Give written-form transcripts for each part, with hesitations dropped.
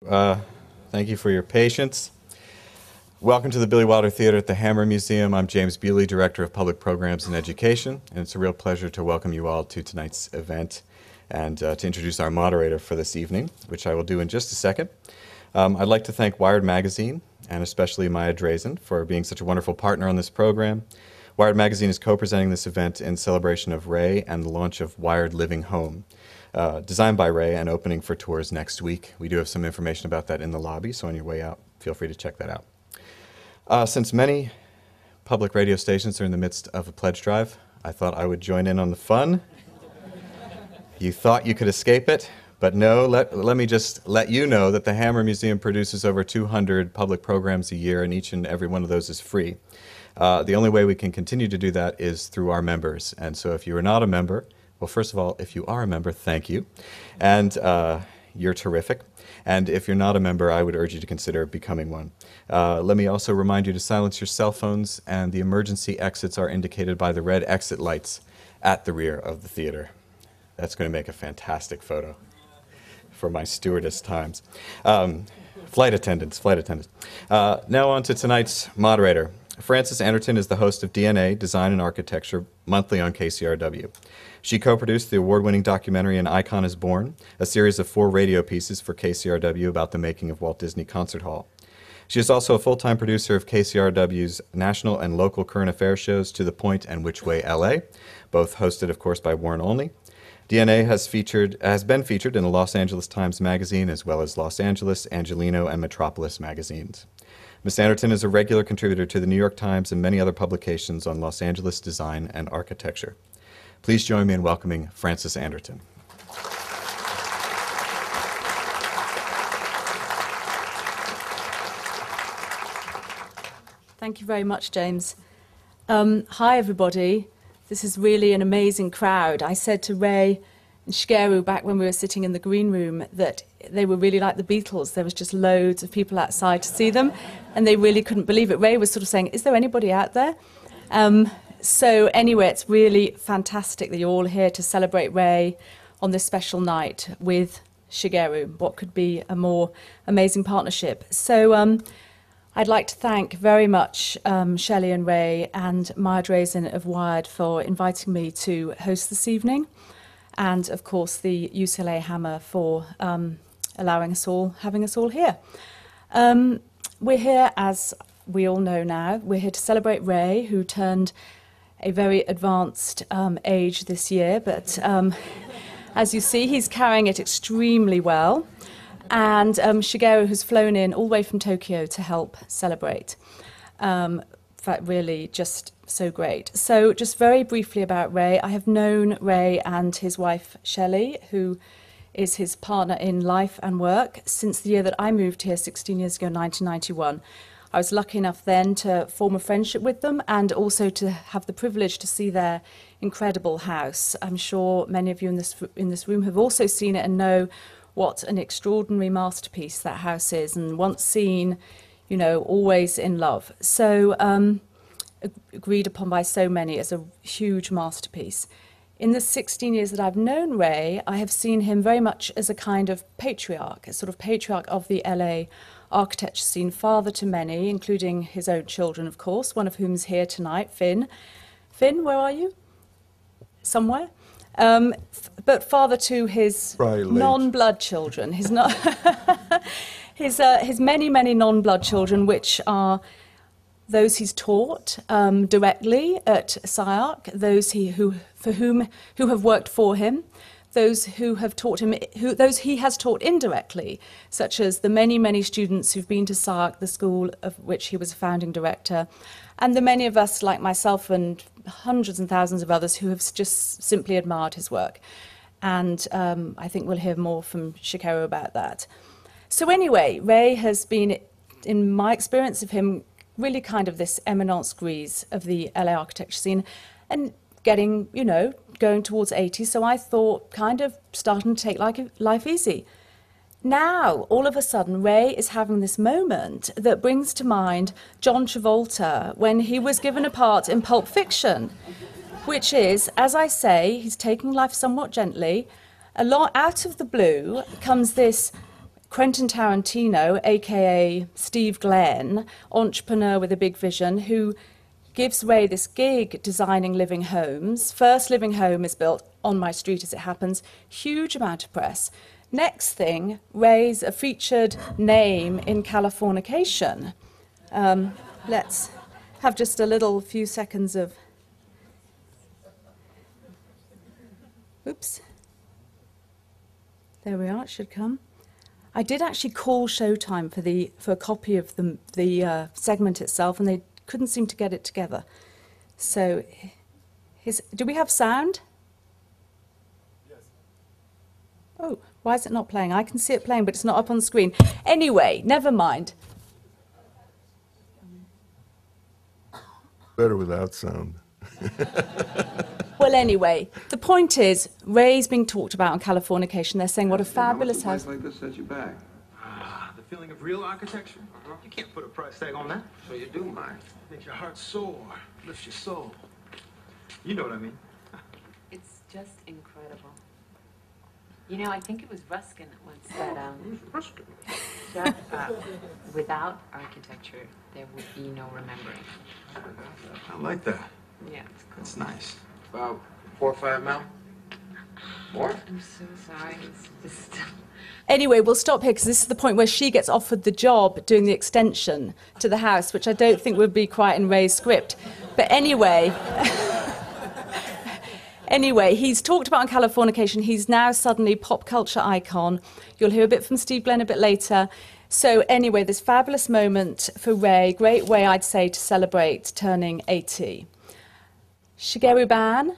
Thank you for your patience. Welcome to the Billy Wilder Theater at the Hammer Museum. I'm James Bewley, Director of Public Programs and Education, and it's a real pleasure to welcome you all to tonight's event and to introduce our moderator for this evening, which I will do in just a second. I'd like to thank Wired Magazine, and especially Maya Drazen, for being such a wonderful partner on this program. Wired Magazine is co-presenting this event in celebration of Ray and the launch of Wired Living Home, designed by Ray and opening for tours next week. We do have some information about that in the lobby, so on your way out, feel free to check that out. Since many public radio stations are in the midst of a pledge drive, I thought I would join in on the fun. You thought you could escape it, but no, let me just let you know that the Hammer Museum produces over 200 public programs a year, and each and every one of those is free. The only way we can continue to do that is through our members, and so if you are not a member, well, first of all, if you are a member, thank you, and you're terrific. And if you're not a member, I would urge you to consider becoming one. Let me also remind you to silence your cell phones, and the emergency exits are indicated by the red exit lights at the rear of the theater. That's going to make a fantastic photo for my stewardess times. Flight attendants. Now on to tonight's moderator. Frances Anderton is the host of DNA, Design and Architecture, monthly on KCRW. She co-produced the award-winning documentary An Icon is Born, a series of 4 radio pieces for KCRW about the making of Walt Disney Concert Hall. She is also a full-time producer of KCRW's national and local current affairs shows To the Point and Which Way LA, both hosted, of course, by Warren Olney. DNA has been featured in the Los Angeles Times Magazine, as well as Los Angeles, Angelino, and Metropolis magazines. Ms. Anderton is a regular contributor to the New York Times and many other publications on Los Angeles design and architecture. Please join me in welcoming Frances Anderton. Thank you very much, James. Hi, everybody. This is really an amazing crowd. I said to Ray and Shigeru back when we were sitting in the green room that they were really like the Beatles. There was just loads of people outside to see them, and they really couldn't believe it. Ray was sort of saying, is there anybody out there? So anyway, it's really fantastic that you're all here to celebrate Ray on this special night with Shigeru. What could be a more amazing partnership? So I'd like to thank very much Shelley and Ray and Maya Drazen of Wired for inviting me to host this evening, and of course the UCLA Hammer for having us all here. We're here, as we all know now, we're here to celebrate Ray, who turned a very advanced age this year, but as you see, he's carrying it extremely well. And Shigeru has flown in all the way from Tokyo to help celebrate. In fact, really just so great. So just very briefly about Ray. I have known Ray and his wife, Shelley, who is his partner in life and work, since the year that I moved here 16 years ago, 1991. I was lucky enough then to form a friendship with them and also to have the privilege to see their incredible house. I'm sure many of you in this room have also seen it and know what an extraordinary masterpiece that house is, and once seen, you know, always in love. So agreed upon by so many as a huge masterpiece. In the 16 years that I've known Ray, I have seen him very much as a kind of patriarch, a sort of patriarch of the LA architecture scene, father to many, including his own children, of course, one of whom is here tonight, Finn. Finn, where are you? Somewhere? But father to his non-blood children, his many, many non-blood children, which are those he's taught directly at SCI-ARC, those who have worked for him, those who have taught him, those he has taught indirectly, such as the many, many students who've been to SCI-ARC, the school of which he was a founding director, and the many of us like myself and hundreds and thousands of others who have just simply admired his work. And I think we'll hear more from Shigeru about that. So anyway, Ray has been, in my experience of him, really kind of this eminence grise of the LA architecture scene, and getting, you know, going towards 80, so I thought kind of starting to take life easy. Now, all of a sudden, Ray is having this moment that brings to mind John Travolta when he was given a part in Pulp Fiction, which is, as I say, he's taking life somewhat gently. A lot out of the blue comes this Quentin Tarantino, aka Steve Glenn, entrepreneur with a big vision, who gives Ray this gig designing living homes. First living home is built on my street, as it happens. Huge amount of press. Next thing, Ray's a featured name in Californication. Let's have just a little few seconds of... Oops. There we are, it should come. I did actually call Showtime for a copy of the segment itself, and they couldn't seem to get it together. So, do we have sound? Yes. Oh, why is it not playing? I can see it playing, but it's not up on the screen. Anyway, never mind. Better without sound. Well, anyway, the point is, Ray's being talked about on Californication. They're saying what a fabulous house. Like this set you back. The feeling of real architecture. You can't put a price tag on that. So you do mind. Makes your heart soar, lifts your soul. You know what I mean. It's just incredible. You know, I think it was Ruskin that once said, Ruskin. without architecture, there would be no remembering. I like that. Yeah, it's cool. That's nice. About 4 or 5 mil? More? I'm so sorry. It's just... Anyway, we'll stop here because this is the point where she gets offered the job doing the extension to the house, which I don't think would be quite in Ray's script. But anyway, he's talked about on Californication. He's now suddenly pop culture icon. You'll hear a bit from Steve Glenn a bit later. So anyway, this fabulous moment for Ray, great way, I'd say, to celebrate turning 80. Shigeru Ban,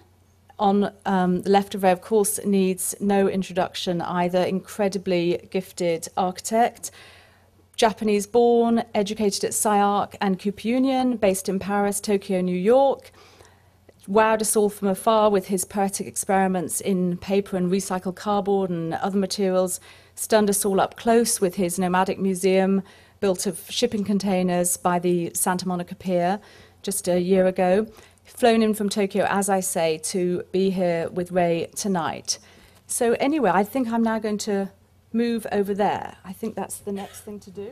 on the left of Ray, of course, needs no introduction either. Incredibly gifted architect, Japanese-born, educated at SCI-ARC and Cooper Union, based in Paris, Tokyo, New York. Wowed us all from afar with his poetic experiments in paper and recycled cardboard and other materials. Stunned us all up close with his nomadic museum, built of shipping containers by the Santa Monica Pier just a year ago. Flown in from Tokyo, as I say, to be here with Ray tonight. So anyway, I think I'm now going to move over there. I think that's the next thing to do.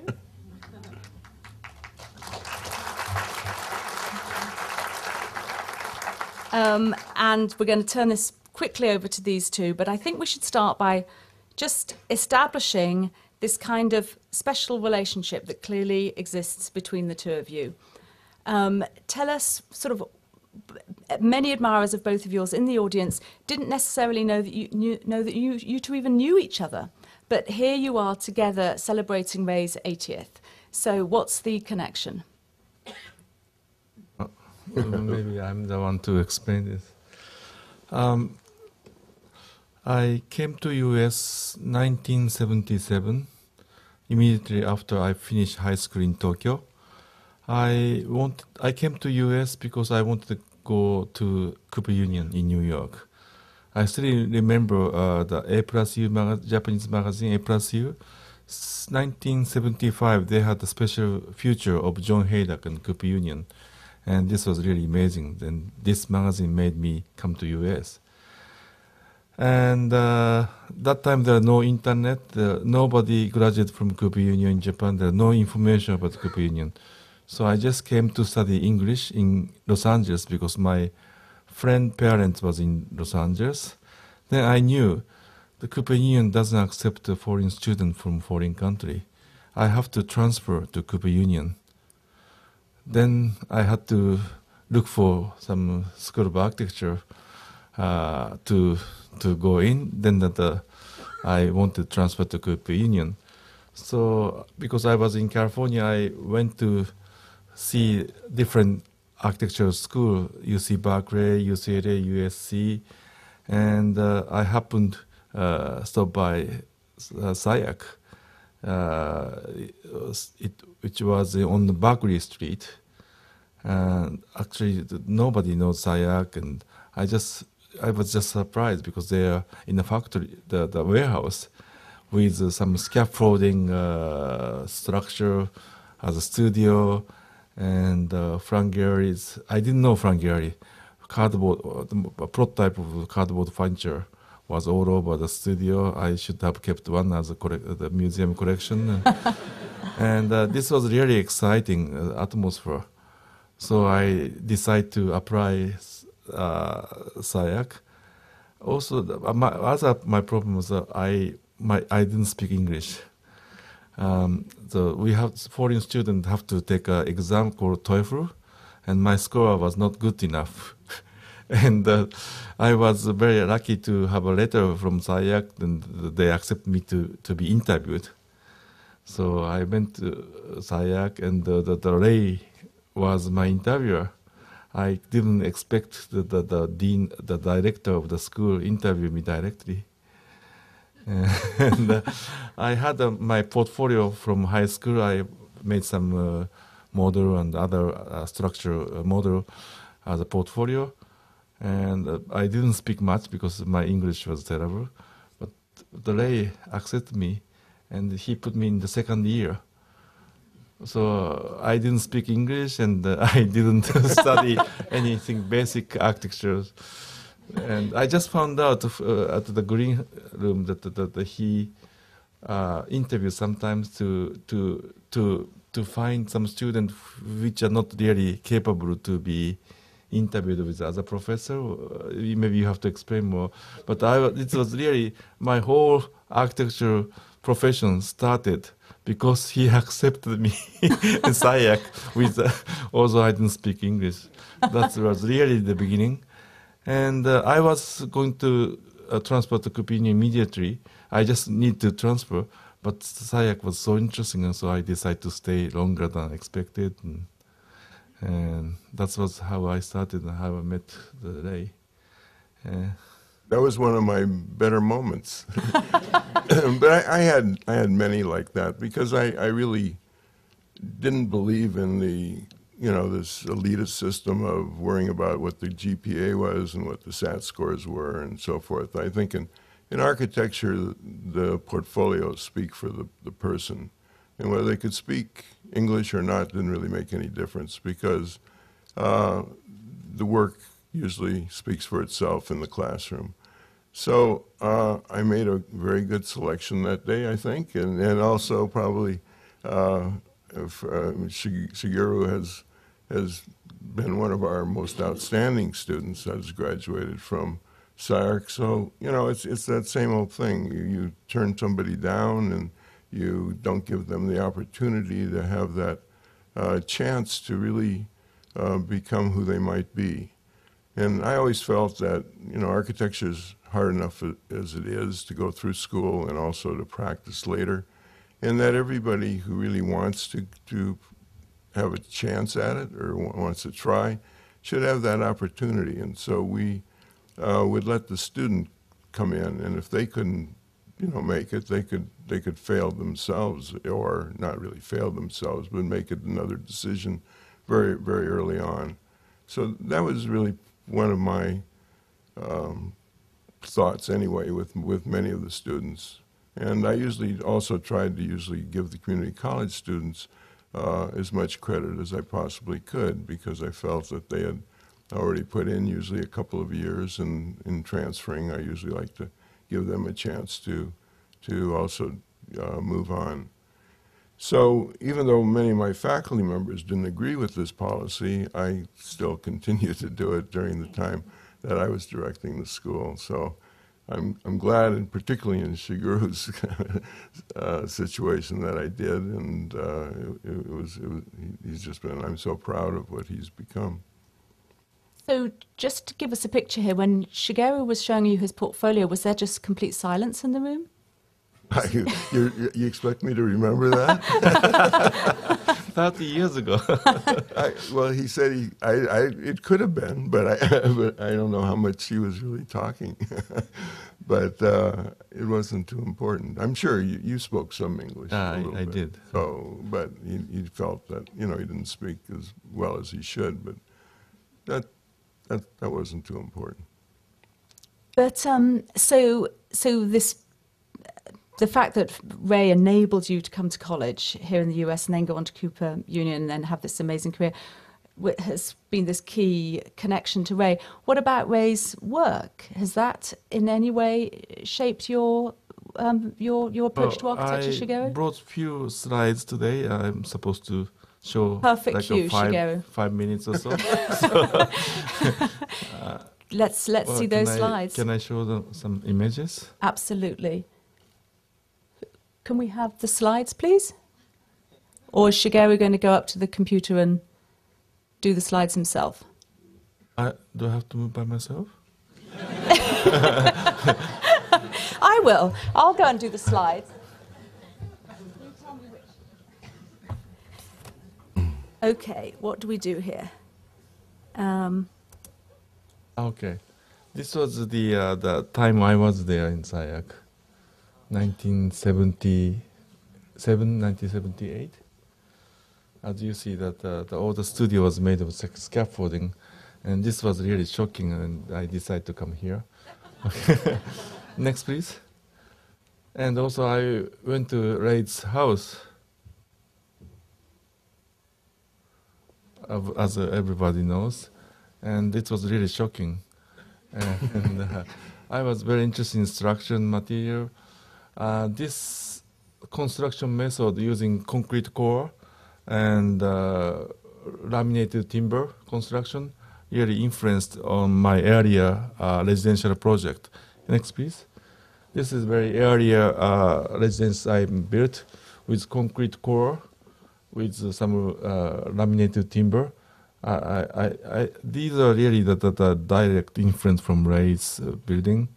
And we're going to turn this quickly over to these two, but I think we should start by just establishing this kind of special relationship that clearly exists between the two of you. Tell us sort of... Many admirers of both of yours in the audience didn't necessarily know that you two even knew each other, but here you are together celebrating Ray's 80th. So what's the connection? Maybe I'm the one to explain this. I came to US 1977, immediately after I finished high school in Tokyo. I came to US because I wanted to go to Cooper Union in New York. I still remember the A+U Japanese magazine, A+U. 1975, they had a special feature of John Haydock and Cooper Union. And this was really amazing. Then this magazine made me come to US. And that time there was no internet. Nobody graduated from Cooper Union in Japan. There was no information about Cooper Union. So I just came to study English in Los Angeles because my friend's parents was in Los Angeles. Then I knew the Cooper Union doesn't accept a foreign student from foreign country. I have to transfer to Cooper Union. Then I had to look for some school of architecture to go in. Then I wanted to transfer to Cooper Union. So because I was in California, I went to see different architectural school, UC Berkeley, UCLA, USC, and I happened stop by SCI-ARC, which was on the Berkeley Street. And actually, nobody knows SCI-ARC, and I was just surprised because they are in the factory, the warehouse, with some scaffolding structure as a studio. And Frank Gehry's, I didn't know Frank Gehry, cardboard, a prototype of cardboard furniture was all over the studio. I should have kept one as the museum collection. And this was really exciting atmosphere. So I decided to apply SCI-ARC. Also, my problem was that I didn't speak English. So we have foreign students have to take an exam called TOEFL, and my score was not good enough. And I was very lucky to have a letter from SCI-ARC, and they accepted me to be interviewed. So I went to SCI-ARC, and the Ray was my interviewer. I didn't expect the dean, the director of the school, interview me directly. And I had my portfolio from high school. I made some model and other structure model as a portfolio. And I didn't speak much because my English was terrible. But the Ray accepted me, and he put me in the second year. So I didn't speak English, and I didn't study anything basic architecture. And I just found out at the green room that he interviews sometimes to find some students which are not really capable to be interviewed with other professor. Maybe you have to explain more. But it was really my whole architecture profession started because he accepted me in SCI-ARC with, although I didn't speak English. That was really the beginning. And I was going to transfer to Kupini immediately. I just need to transfer, but SCI-ARC was so interesting, and so I decided to stay longer than expected. And that was how I started and how I met the Ray. That was one of my better moments. But I had many like that because I really didn't believe in this elitist system of worrying about what the GPA was and what the SAT scores were and so forth. I think in architecture, the portfolios speak for the person. And whether they could speak English or not didn't really make any difference because the work usually speaks for itself in the classroom. So I made a very good selection that day, I think, and also probably Shigeru has been one of our most outstanding students that has graduated from SCI-ARC. So, it's that same old thing. You turn somebody down and you don't give them the opportunity to have that chance to really become who they might be. And I always felt that, architecture is hard enough as it is to go through school and also to practice later, and that everybody who really wants to have a chance at it or wants to try should have that opportunity. And so we would let the student come in, and if they couldn't, make it, they could fail themselves, or not really fail themselves, but make it another decision very, very early on. So that was really one of my thoughts anyway with many of the students. And I usually also tried to give the community college students as much credit as I possibly could, because I felt that they had already put in usually a couple of years, and in transferring I usually like to give them a chance to also move on. So even though many of my faculty members didn't agree with this policy, I still continued to do it during the time that I was directing the school. So I'm glad, and particularly in Shigeru's situation, that I did, and he's just been, I'm so proud of what he's become. So just to give us a picture here, when Shigeru was showing you his portfolio, was there just complete silence in the room? You expect me to remember that? 30 years ago. Well, he said it could have been, but I don't know how much he was really talking. But it wasn't too important. I'm sure you spoke some English. I did. So, but he felt that he didn't speak as well as he should, but that wasn't too important. But so this. The fact that Ray enabled you to come to college here in the US and then go on to Cooper Union and then have this amazing career, has been this key connection to Ray. What about Ray's work? Has that in any way shaped your approach to architecture, I Shigeru? brought few slides today. I'm supposed to show Perfect like cue, Shigeru. 5 minutes or so. Let's see those slides. Can I show them some images? Absolutely. Can we have the slides, please? Or is Shigeru going to go up to the computer and do the slides himself? Do I have to move by myself? I will. I'll go and do the slides. You tell me which. Okay, what do we do here? Okay. This was the time I was there in SCI-ARC, 1977, 1978. As you see that all the studio was made of scaffolding, and this was really shocking, and I decided to come here. Next, please. And also I went to Ray's house, as everybody knows, and it was really shocking. And I was very interested in structure and material. This construction method using concrete core and laminated timber construction really influenced on my area residential project. Next, please. This is very area residence I built with concrete core, with some laminated timber. These are really the direct influence from Ray's building.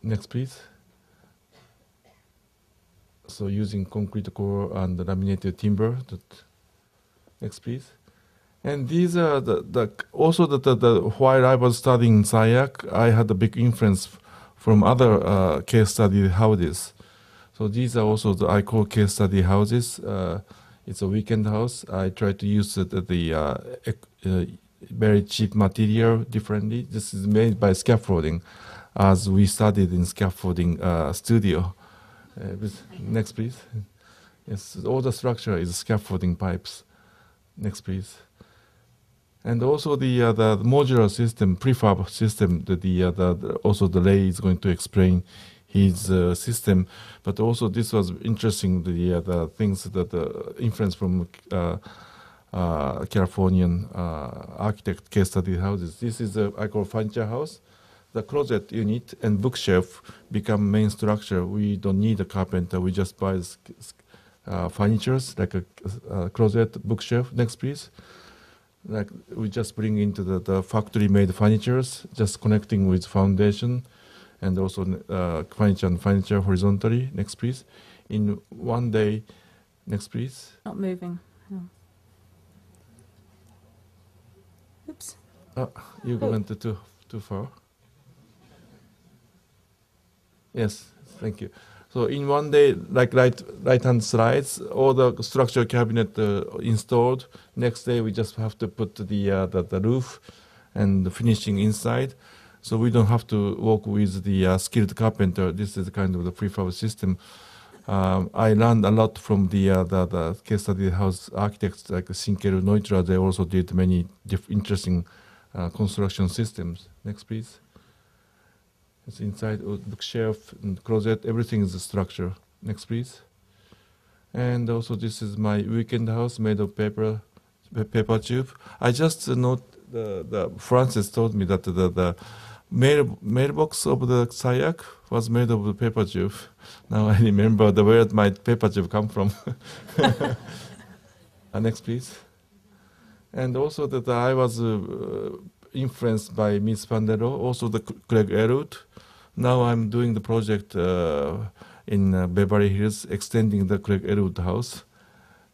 Next, please. So using concrete core and laminated timber. Next, please. And these are also while I was studying in SCI-ARC, I had a big influence from other case study houses. So these are also I call case study houses. It's a weekend house. I try to use the very cheap material differently. This is made by scaffolding, as we studied in scaffolding studio. Next, please. Yes, all the structure is scaffolding pipes. Next, please. And also the modular system, prefab system. Also the Ray is going to explain his system, but also this was interesting. The things that influence from Californian architect case study houses. This is I call furniture house. The closet unit and bookshelf become main structure. We don't need a carpenter. We just buy furnitures like a closet, bookshelf. Next, please. Like we just bring into the factory-made furnitures, just connecting with foundation, and also furniture and furniture horizontally. Next, please. In one day. Next, please. Not moving. Oh. Oops. You went too far. Yes, thank you. So in one day, like right-hand slides, all the structural cabinet installed. Next day, we just have to put the roof and the finishing inside. So we don't have to work with the skilled carpenter. This is kind of the prefab system. I learned a lot from the case study house architects like Shigeru Ban. They also did many interesting construction systems. Next, please. It's inside bookshelf and closet. Everything is a structure. Next, please. And also, this is my weekend house made of paper tube. I just note the Francis told me that the mailbox of the SCI-ARC was made of the paper tube. Now I remember where my paper tube come from. Next, please. And also that I was influenced by Miss Pandero, also the Craig Elwood. Now I'm doing the project in Beverly Hills, extending the Craig Elwood house.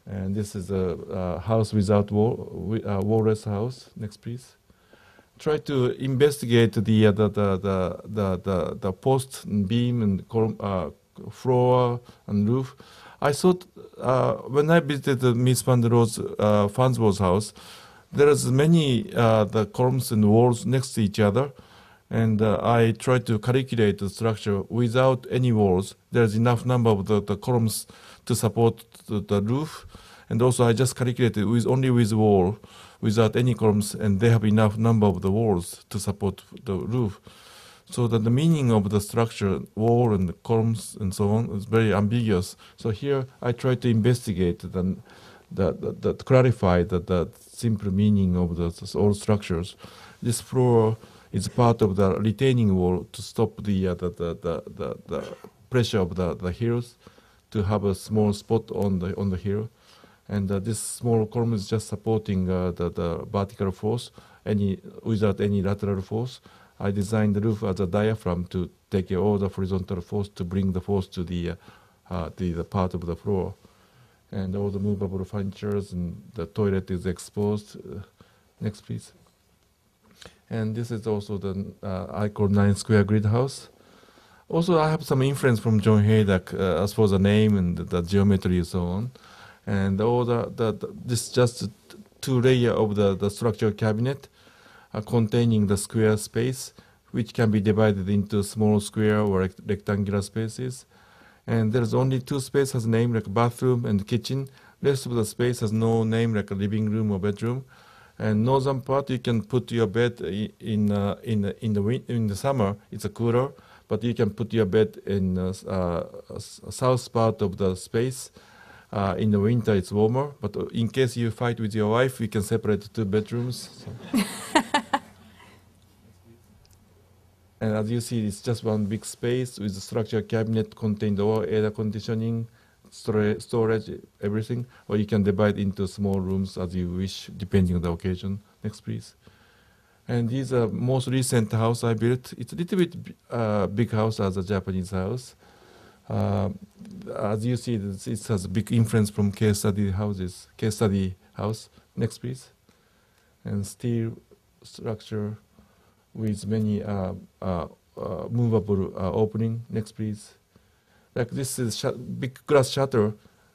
And this is a house without wall-less house. Next, please. Try to investigate the post and beam and floor and roof. I thought when I visited Miss Pandero's Farnsworth house, there is many the columns and walls next to each other, and I tried to calculate the structure without any walls. There's enough number of the columns to support the roof, And also I just calculated only with wall, without any columns, and they have enough number of the walls to support the roof. So that the meaning of the structure, wall and the columns and so on, is very ambiguous. So here I try to investigate clarify the simple meaning of all structures. This floor is part of the retaining wall to stop the pressure of the hills, to have a small spot on the hill, and this small column is just supporting the vertical force, without any lateral force. I designed the roof as a diaphragm to take all the horizontal force to bring the force to the part of the floor. And all the movable furnitures and the toilet is exposed. Next, please. And this is also the I call 9 square grid house. Also, I have some influence from John Haydock as for the name and the geometry and so on. And all this just 2 layer of the structural cabinet containing the square space, which can be divided into small square or rectangular spaces. And there's only 2 spaces has name like bathroom and kitchen. Rest of the space has no name like a living room or bedroom. And northern part you can put your bed in the summer. It's a cooler, but you can put your bed in south part of the space. In the winter it's warmer, but in case you fight with your wife, you can separate 2 bedrooms. So. And as you see, it's just one big space with the structural cabinet contained all air conditioning, storage, everything. Or you can divide into small rooms as you wish, depending on the occasion. Next, please. And these are most recent house I built. It's a little bit big house as a Japanese house. As you see, it has a big influence from case study house. Next, please. And steel structure with many movable opening. Next, please. Like this is big glass shutter,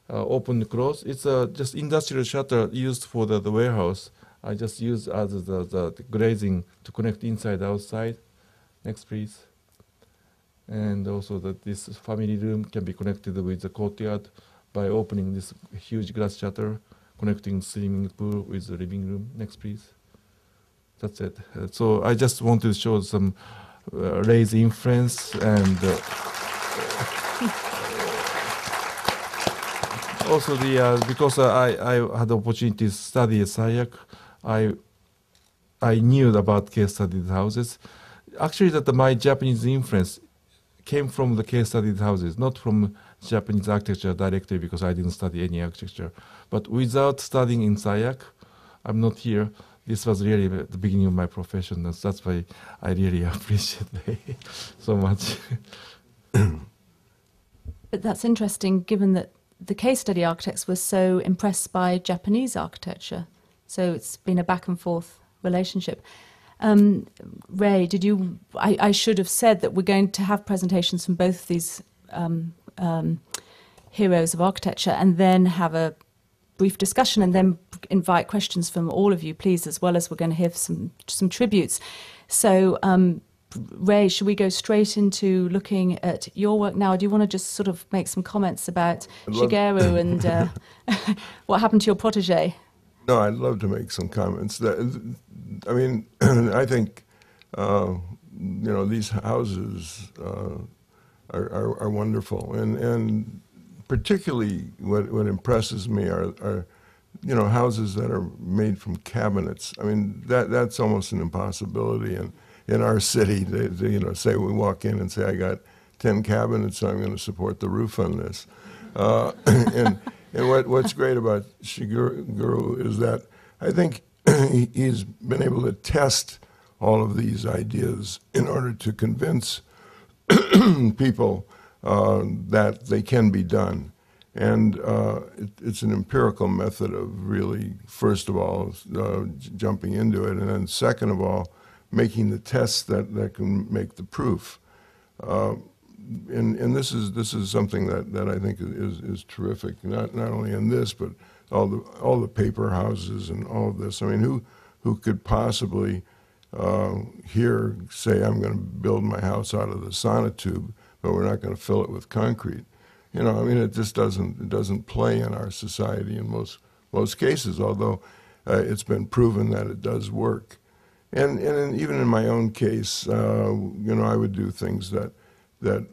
open and close. It's just industrial shutter used for the warehouse. I just use as the glazing to connect inside outside. Next, please. And also that this family room can be connected with the courtyard by opening this huge glass shutter, connecting swimming pool with the living room. Next, please. That's it. So I just want to show some Ray's influence, and also because I had the opportunity to study at SCI-ARC, I knew about case studied houses. Actually, my Japanese influence came from the case studied houses, not from Japanese architecture directly, because I didn't study any architecture. But without studying in SCI-ARC, I'm not here. This was really the beginning of my profession. That's why I really appreciate it so much. But that's interesting, given that the case study architects were so impressed by Japanese architecture. So it's been a back and forth relationship. Ray, I should have said that we're going to have presentations from both of these heroes of architecture, and then have a brief discussion, and then invite questions from all of you, please, as well as we're going to hear some tributes. So, Ray, should we go straight into looking at your work now? Or do you want to just sort of make some comments about Shigeru and what happened to your protege? No, I'd love to make some comments. I mean, I think these houses are wonderful, and particularly what impresses me are houses that are made from cabinets. I mean, that's almost an impossibility in our city. Say we walk in and say, I got 10 cabinets, so I'm going to support the roof on this. And what's great about Shigeru is that I think he's been able to test all of these ideas in order to convince people that they can be done. And it's an empirical method of really, first of all, jumping into it, and then second of all, making the tests that can make the proof. And this is something that I think is terrific. Not only in this, but all the paper houses and all of this. I mean, who could possibly here say, I'm going to build my house out of the sonotube, but we're not going to fill it with concrete? I mean, it just doesn't play in our society in most cases, although it's been proven that it does work. And even in my own case, I would do things that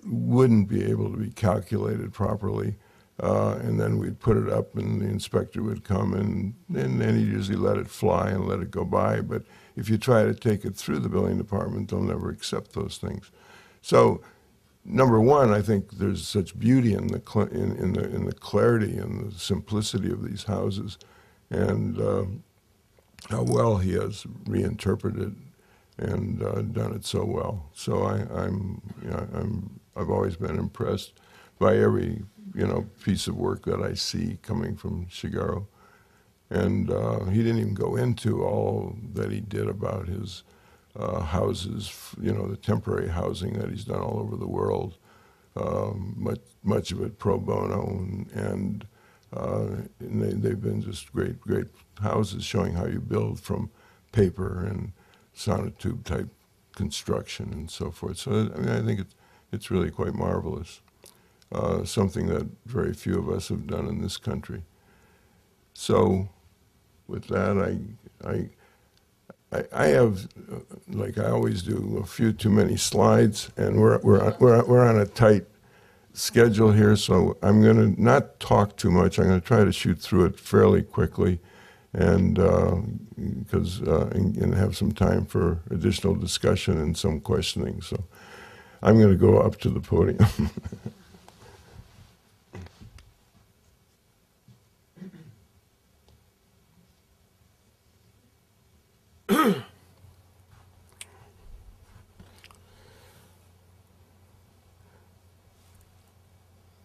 wouldn't be able to be calculated properly, and then we'd put it up, and the inspector would come, and he'd usually let it fly and let it go by. But if you try to take it through the building department, they'll never accept those things. So, number one, I think there's such beauty in the clarity and the simplicity of these houses, and how well he has reinterpreted and done it so well. So I've always been impressed by every piece of work that I see coming from Shigeru. And he didn't even go into all that he did about his houses, the temporary housing that he's done all over the world, much of it pro bono, and they've been just great houses showing how you build from paper and sonotube type construction and so forth. So I think it's really quite marvelous, something that very few of us have done in this country. So with that, I have, like I always do, a few too many slides, and we're on a tight schedule here, so I'm going to not talk too much. I'm going to try to shoot through it fairly quickly, and and have some time for additional discussion and some questioning. So I'm going to go up to the podium.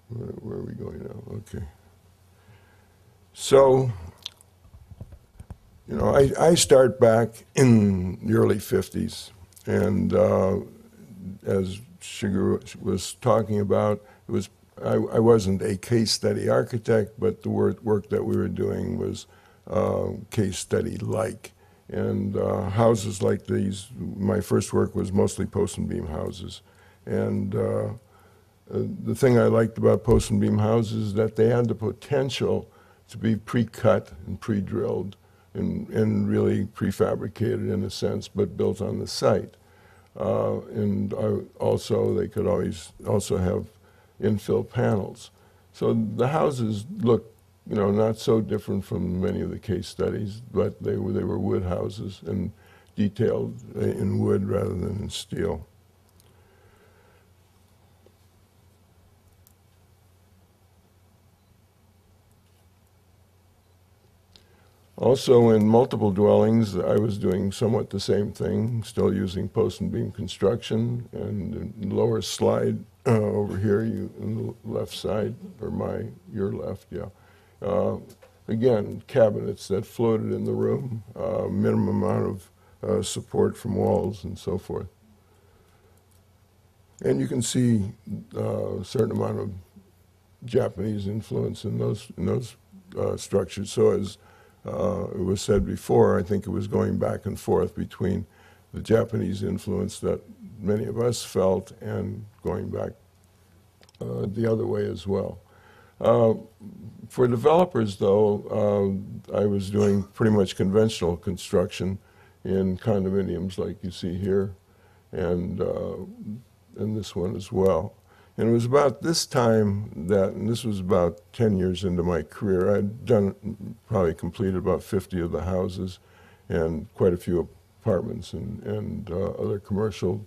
Where are we going now? Okay. So, I start back in the early 50s, and as Shigeru was talking about, I wasn't a case study architect, but the work that we were doing was case study-like. And houses like these, my first work was mostly post and beam houses. And the thing I liked about post and beam houses is that they had the potential to be pre-cut and pre-drilled and really prefabricated in a sense, but built on the site. And also, they could always also have infill panels. So the houses look, not so different from many of the case studies, but they were wood houses and detailed in wood rather than in steel. Also, in multiple dwellings, I was doing somewhat the same thing, still using post and beam construction. And the lower slide over here, on the left side, or your left, yeah. Again, cabinets that floated in the room, minimum amount of support from walls and so forth. And you can see a certain amount of Japanese influence in those structures. So as it was said before, I think it was going back and forth between the Japanese influence that many of us felt and going back the other way as well. For developers, though, I was doing pretty much conventional construction in condominiums like you see here, and this one as well. And it was about this time and this was about 10 years into my career, I'd probably completed about 50 of the houses and quite a few apartments and other commercial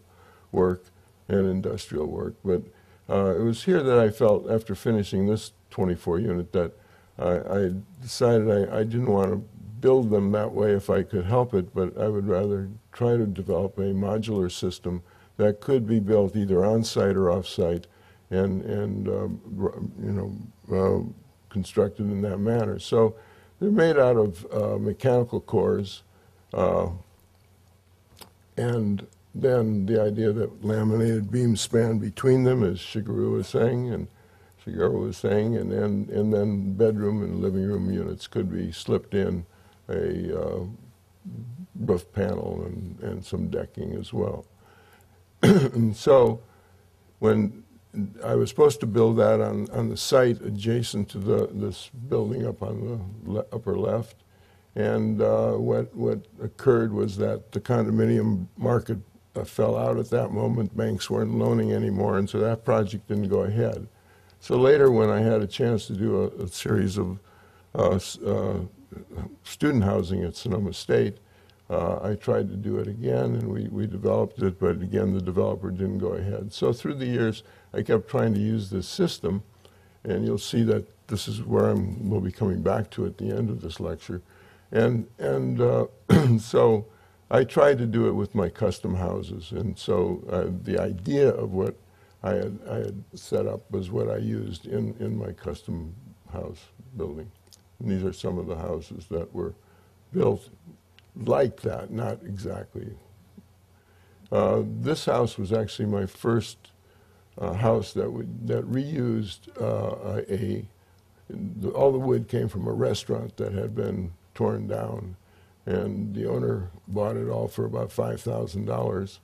work and industrial work. But it was here that I felt, after finishing this 24 unit, that I decided I didn't want to build them that way if I could help it, but I would rather try to develop a modular system that could be built either on-site or off-site and constructed in that manner. So they're made out of mechanical cores, and then the idea that laminated beams span between them, as Shigeru was saying, and then bedroom and living room units could be slipped in a roof panel and some decking as well. And so when I was supposed to build that on the site adjacent to this building up on the upper left. And what occurred was that the condominium market fell out at that moment. Banks weren't loaning anymore, and so that project didn't go ahead. So later, when I had a chance to do a series of student housing at Sonoma State, I tried to do it again, and we developed it, but again, the developer didn't go ahead. So through the years, I kept trying to use this system, and you'll see that this is where we'll be coming back to at the end of this lecture. And so I tried to do it with my custom houses, and so the idea of what I had set up was what I used in my custom house building. And these are some of the houses that were built like that, not exactly. This house was actually my first house that reused all the wood came from a restaurant that had been torn down, and the owner bought it all for about $5,000,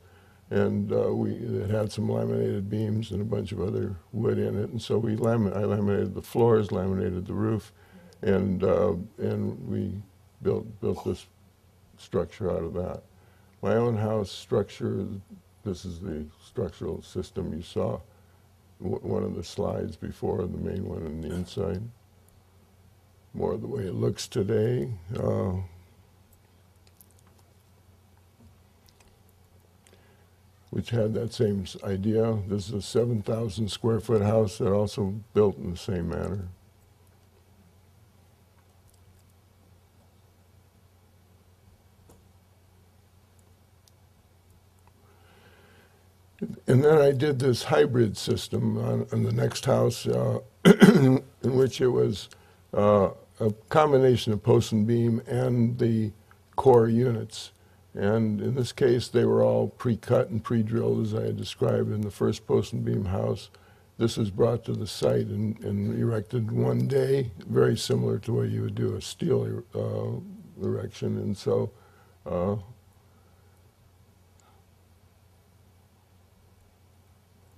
and it had some laminated beams and a bunch of other wood in it, and so I laminated the floors, laminated the roof, and we built this structure out of that. My own house structure, this is the structural system you saw, one of the slides before, the main one on the inside. More of the way it looks today. Which had that same idea. This is a 7,000 square foot house that also built in the same manner. And then I did this hybrid system on the next house in which it was a combination of post and beam and the core units. And in this case, they were all pre-cut and pre-drilled, as I had described in the first post and beam house. This was brought to the site and erected one day, very similar to what you would do a steel erection. And so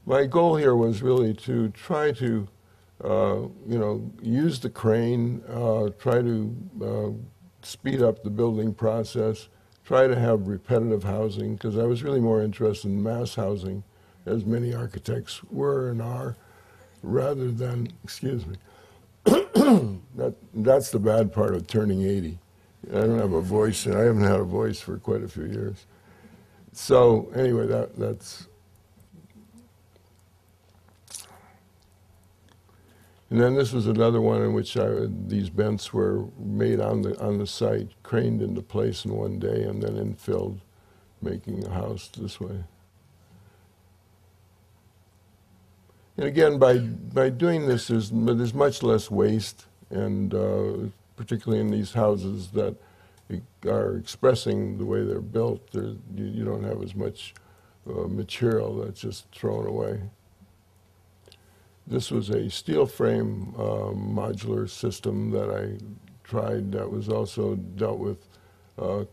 my goal here was really to try to, use the crane, try to speed up the building process, try to have repetitive housing, because I was really more interested in mass housing, as many architects were and are, rather than, excuse me, that's the bad part of turning 80. I don't have a voice, and I haven't had a voice for quite a few years. So anyway, that's. And then this was another one in which these bents were made on the site, craned into place in one day, and then infilled, making a house this way. And again, by doing this, there's much less waste, and particularly in these houses that are expressing the way they're built, you don't have as much material that's just thrown away. This was a steel frame modular system that I tried that was also dealt with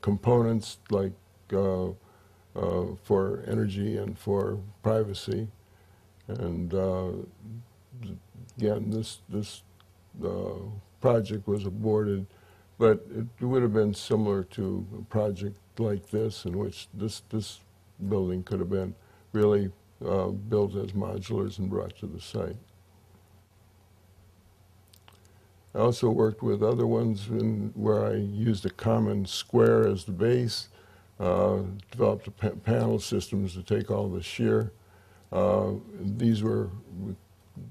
components like for energy and for privacy. And again, this project was aborted, but it would have been similar to a project like this, in which this building could have been really built as modulars and brought to the site. I also worked with other ones where I used a common square as the base, developed panel systems to take all the shear. These were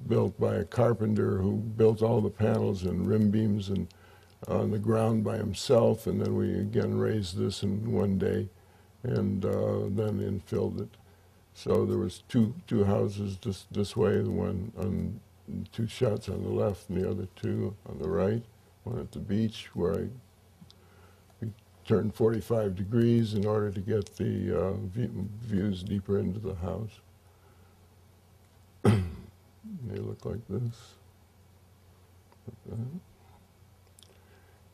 built by a carpenter who built all the panels and rim beams and on the ground by himself, and then we again raised this in one day and then infilled it. So there was two houses this way, the one on two shots on the left and the other two on the right, one at the beach where we turned 45 degrees in order to get the views deeper into the house. They look like this.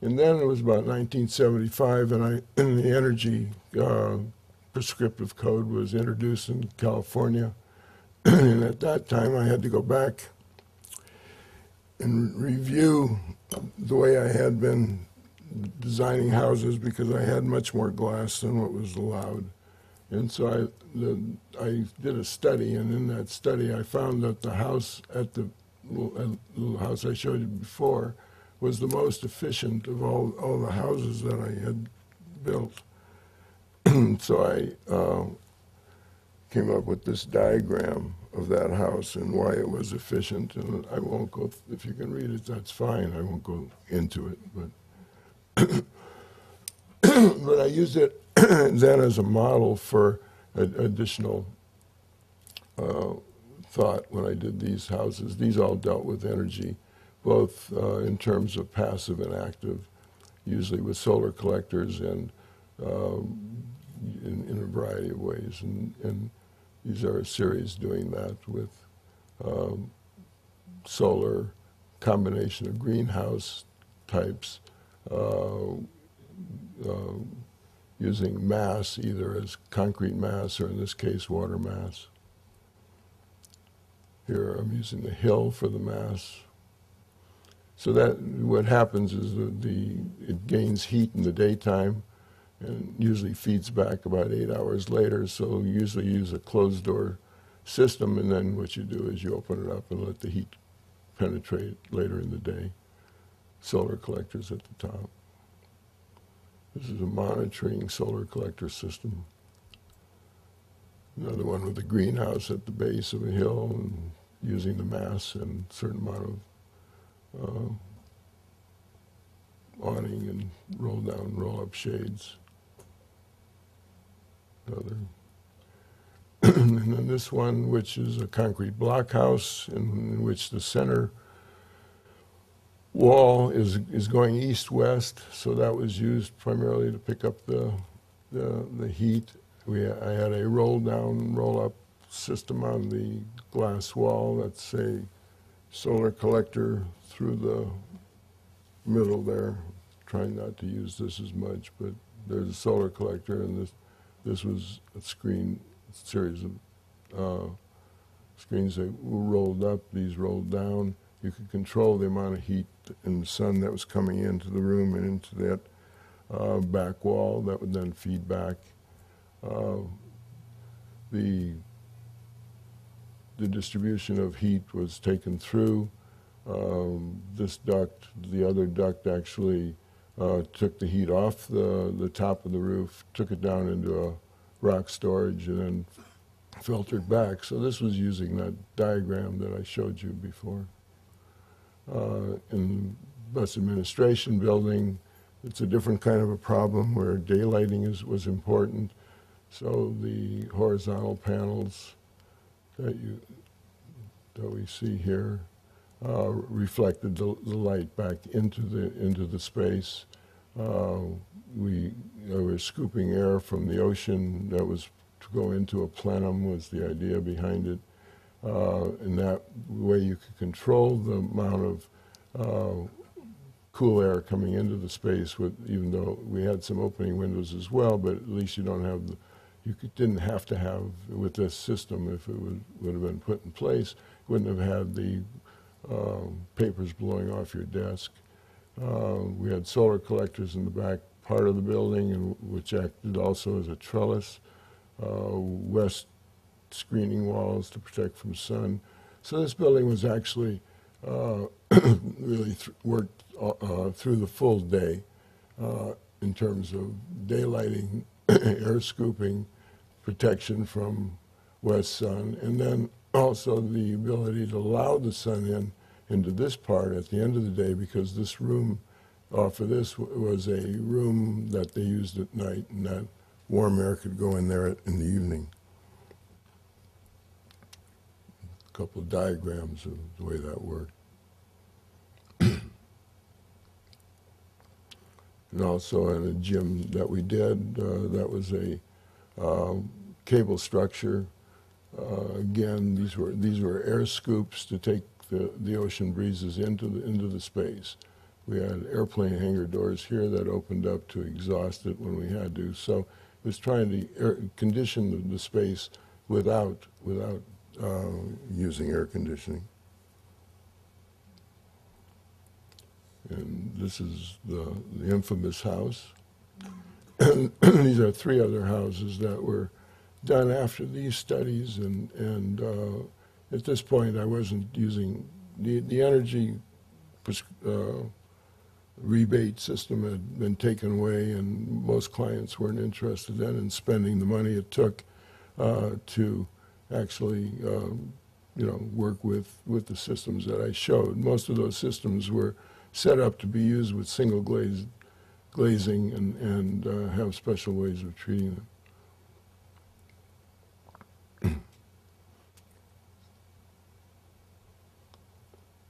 And then it was about 1975, and the energy prescriptive code was introduced in California And at that time, I had to go back and review the way I had been designing houses because I had much more glass than what was allowed. And so I did a study, and in that study, I found that the house at the little house I showed you before was the most efficient of all the houses that I had built. So I came up with this diagram of that house and why it was efficient. And I won't go, if you can read it, that's fine. I won't go into it. But, but I used it then as a model for additional thought when I did these houses. These all dealt with energy, both in terms of passive and active, usually with solar collectors and in a variety of ways. And these are a series doing that with solar, combination of greenhouse types, using mass either as concrete mass or in this case water mass. Here I'm using the hill for the mass. So that what happens is it gains heat in the daytime and usually feeds back about 8 hours later. So you usually use a closed door system, and then what you do is you open it up and let the heat penetrate later in the day. Solar collectors at the top. This is a monitoring solar collector system. Another one with a greenhouse at the base of a hill and using the mass and a certain amount of awning and roll down, roll up shades. Another. And then this one, which is a concrete block house in which the center wall is going east-west, so that was used primarily to pick up the heat. I had a roll-down, roll-up system on the glass wall. That's a solar collector through the middle there. Trying not to use this as much, but there's a solar collector, and this was a series of screens that were rolled up. These rolled down. You could control the amount of heat and sun that was coming into the room and into that back wall that would then feed back. The distribution of heat was taken through this duct. The other duct actually took the heat off the top of the roof, took it down into a rock storage, and then filtered back. So this was using that diagram that I showed you before. In the bus administration building, it's a different kind of a problem where daylighting was important. So the horizontal panels that we see here reflected the light back into the space. We were scooping air from the ocean that was to go into a plenum was the idea behind it. In that way you could control the amount of cool air coming into the space, even though we had some opening windows as well, but at least you don't have didn't have to have, with this system, if it would have been put in place, you wouldn't have had the papers blowing off your desk. We had solar collectors in the back part of the building, which acted also as a trellis, west screening walls to protect from sun. So this building was actually really worked through the full day in terms of daylighting, air scooping, protection from west sun, and then also the ability to allow the sun into this part at the end of the day, because this room off of this was a room that they used at night, and that warm air could go in there in the evening. A couple of diagrams of the way that worked. And also in a gym that we did, that was a cable structure. Again, these were air scoops to take the ocean breezes into the space. We had airplane hangar doors here that opened up to exhaust it when we had to. So it was trying to condition the space without using air conditioning. And this is the infamous house. And these are 3 other houses that were done after these studies, and at this point I wasn't using the energy rebate system had been taken away, and most clients weren't interested then in spending the money it took to actually work with the systems that I showed. Most of those systems were set up to be used with single glazing and have special ways of treating them.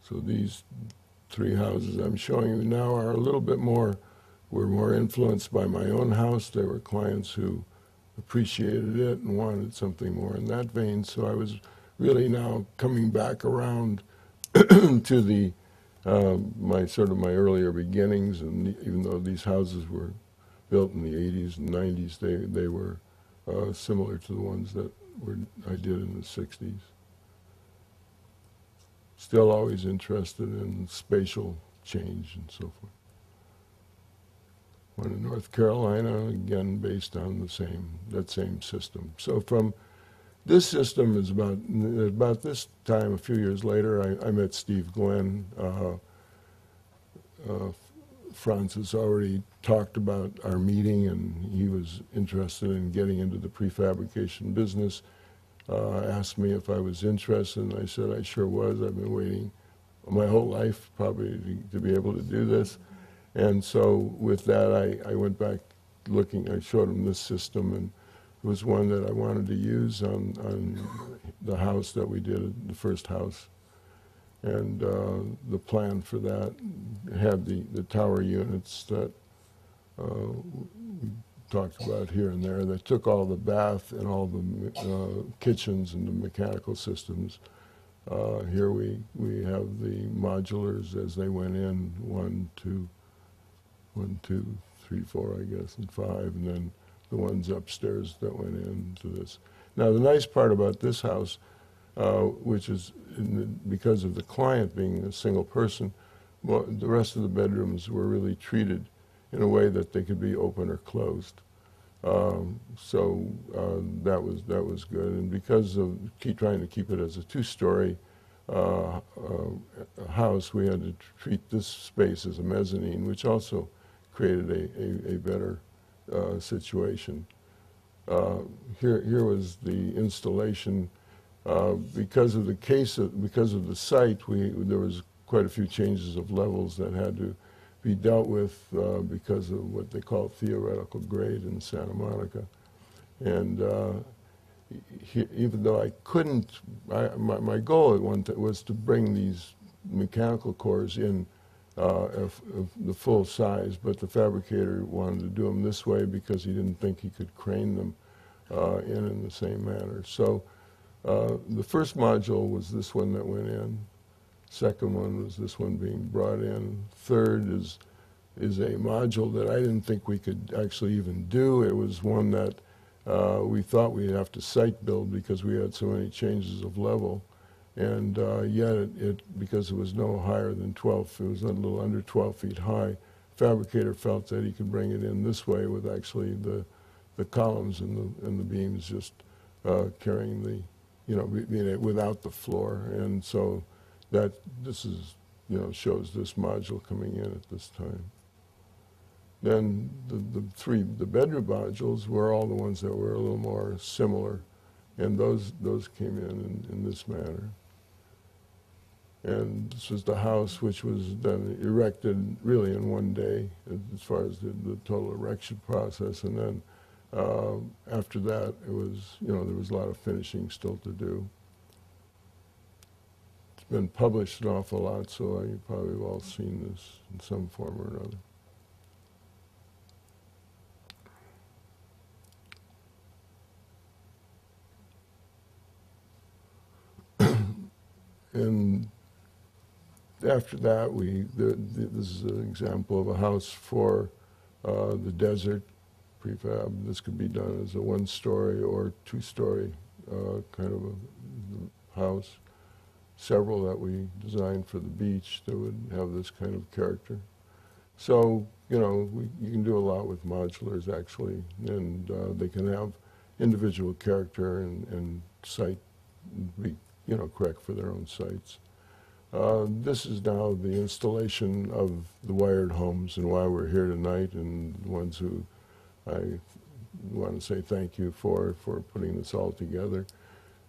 So these 3 houses I'm showing you now are a little bit more, were more influenced by my own house. They were clients who appreciated it and wanted something more in that vein. So I was really now coming back around to the my earlier beginnings, and even though these houses were built in the 80s and 90s, they were similar to the ones that I did in the 60s. Still always interested in spatial change and so forth. One in North Carolina, again based on that same system. So from this system is about this time, a few years later, I met Steve Glenn. Francis already talked about our meeting, and he was interested in getting into the prefabrication business. Asked me if I was interested, and I said I sure was. I've been waiting my whole life probably to be able to do this. And so with that, I went back looking. I showed him this system, and it was one that I wanted to use on the house that we did, the first house. And the plan for that had the tower units that we talked about here and there, that took all the bath and all the kitchens and the mechanical systems. Here we have the modulars as they went in, 1, 2, 3, 4, I guess, and 5, and then the ones upstairs that went into this. Now the nice part about this house, which is because of the client being a single person, well, the rest of the bedrooms were really treated in a way that they could be open or closed. So that was good, and because of trying to keep it as a 2-story house, we had to treat this space as a mezzanine, which also created a better situation. Here was the installation. Because of the site, there was quite a few changes of levels that had to be dealt with because of what they call theoretical grade in Santa Monica. And even though I couldn't, my goal at one time was to bring these mechanical cores in of the full size, but the fabricator wanted to do them this way because he didn't think he could crane them in the same manner. So the first module was this one that went in. Second one was this one being brought in. Third is a module that I didn't think we could actually even do. It was one that we thought we'd have to site build because we had so many changes of level. And yet, because it was no higher than 12, it was a little under 12 feet high, fabricator felt that he could bring it in this way with actually the columns and the beams just carrying the, without the floor. And so this is, shows this module coming in at this time. Then the bedroom modules were all the ones that were a little more similar, and those came in this manner. And this was the house, which was then erected really in one day as far as the total erection process. And then after that, it was, there was a lot of finishing still to do. It's been published an awful lot, so you probably have all seen this in some form or another. And after that, this is an example of a house for the desert prefab. This could be done as a 1-story or 2-story kind of house, several that we designed for the beach that would have this kind of character. So, you know, you can do a lot with modulars actually, and they can have individual character and site be, you know, correct for their own sites. This is now the installation of the wired homes and why we're here tonight, and the ones who I want to say thank you for putting this all together.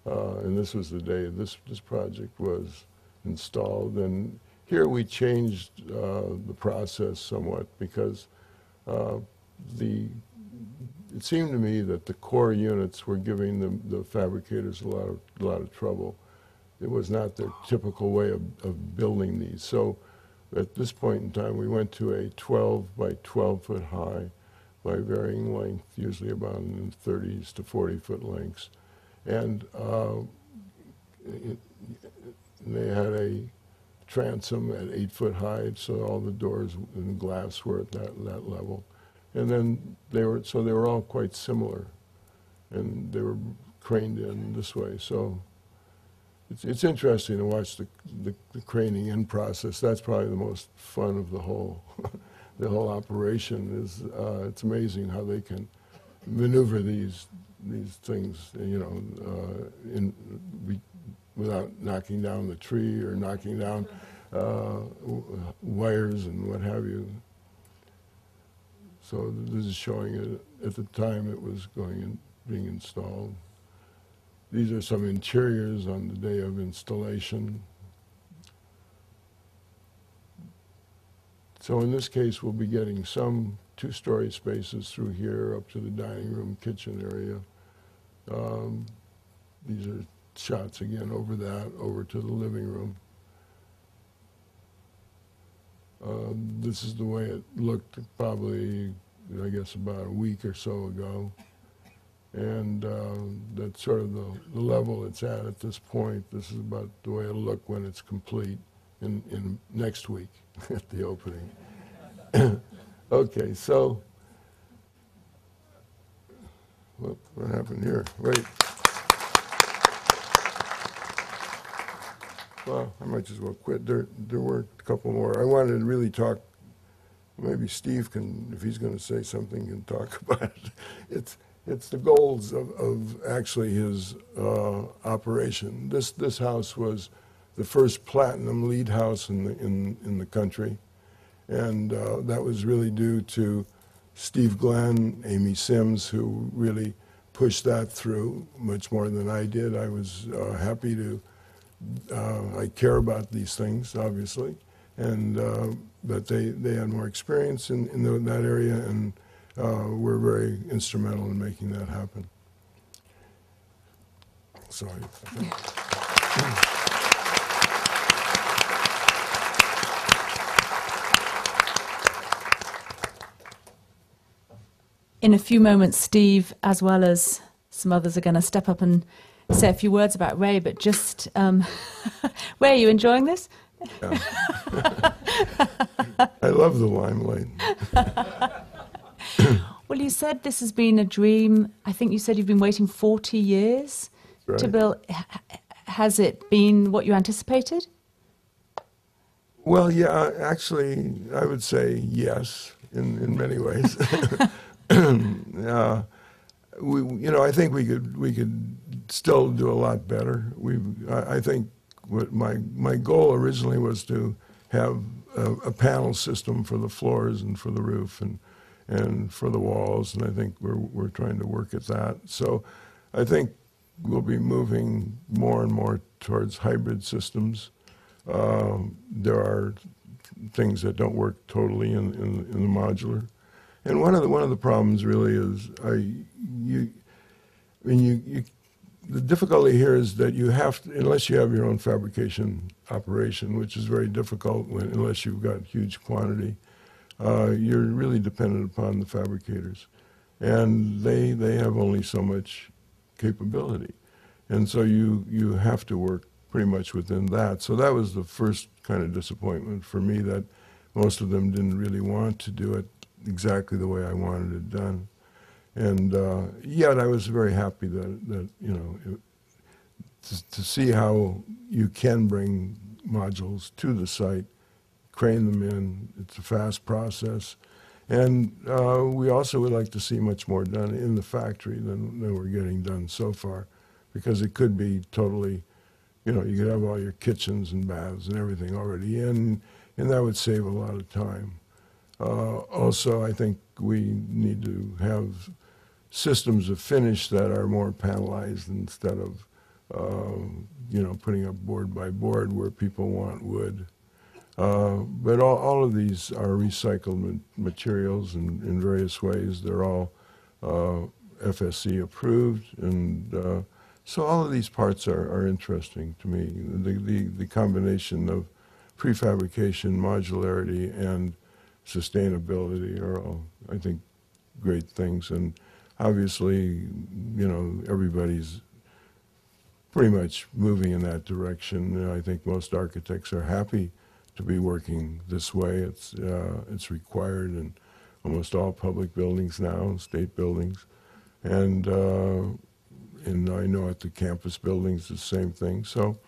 And this was the day this project was installed. And here we changed the process somewhat because it seemed to me that the core units were giving the fabricators a lot of trouble. It was not their typical way of building these. So at this point in time, we went to a 12 by 12 foot high by varying length, usually about in 30s to 40-foot lengths. And they had a transom at 8 foot high, so all the doors and glass were at that level. And then they were all quite similar, and they were craned in this way. So it's interesting to watch the craning in process. That's probably the most fun of the whole the whole operation. Is it's amazing how they can maneuver these things, you know, without knocking down the tree or knocking down wires and what have you. So this is showing it at the time it was being installed. These are some interiors on the day of installation. So in this case, we'll be getting some two-story spaces through here up to the dining room, kitchen area. These are shots again over to the living room. This is the way it looked probably, I guess, about a week or so ago. And that's sort of the level it's at this point. This is about the way it'll look when it's complete in next week at the opening. Okay, so what happened here? Wait. Well, I might as well quit. There were a couple more. I wanted to really talk. Maybe Steve can, if he's going to say something, can talk about it. It's the goals of actually his operation. This house was the first platinum LEED house in the country, and that was really due to Steve Glenn, Amy Sims, who really pushed that through much more than I did. I was happy to. I care about these things, obviously, and but they had more experience in that area, and were very instrumental in making that happen. Sorry. In a few moments, Steve, as well as some others, are going to step up and say a few words about Ray, but just, Ray, are you enjoying this? Yeah. I love the limelight. Well, you said this has been a dream. I think you said you've been waiting 40 years to build. Has it been what you anticipated? Well, yeah, actually, I would say yes, in many ways. I think we could still do a lot better. I think what my goal originally was to have a panel system for the floors and for the roof and for the walls, and I think we're trying to work at that. So I think we'll be moving more and more towards hybrid systems. There are things that don't work totally in the modular. And one of the problems really is the difficulty here is that you have to, unless you have your own fabrication operation, which is very difficult unless you've got huge quantity, you're really dependent upon the fabricators, and they have only so much capability, and so you have to work pretty much within that. So that was the first kind of disappointment for me, that most of them didn't really want to do it exactly the way I wanted it done. And yet I was very happy that to see how you can bring modules to the site, crane them in. It's a fast process. And we also would like to see much more done in the factory than we're getting done so far, because it could be totally, you know, you could have all your kitchens and baths and everything already in, and that would save a lot of time. Also, I think we need to have systems of finish that are more panelized instead of, you know, putting up board by board where people want wood. But all of these are recycled materials in various ways. They're all FSC approved, and so all of these parts are interesting to me. The combination of prefabrication, modularity, and sustainability are all, I think, great things. And obviously, you know, everybody's pretty much moving in that direction. And I think most architects are happy to be working this way. It's required in almost all public buildings now, state buildings, and I know at the campus buildings the same thing. So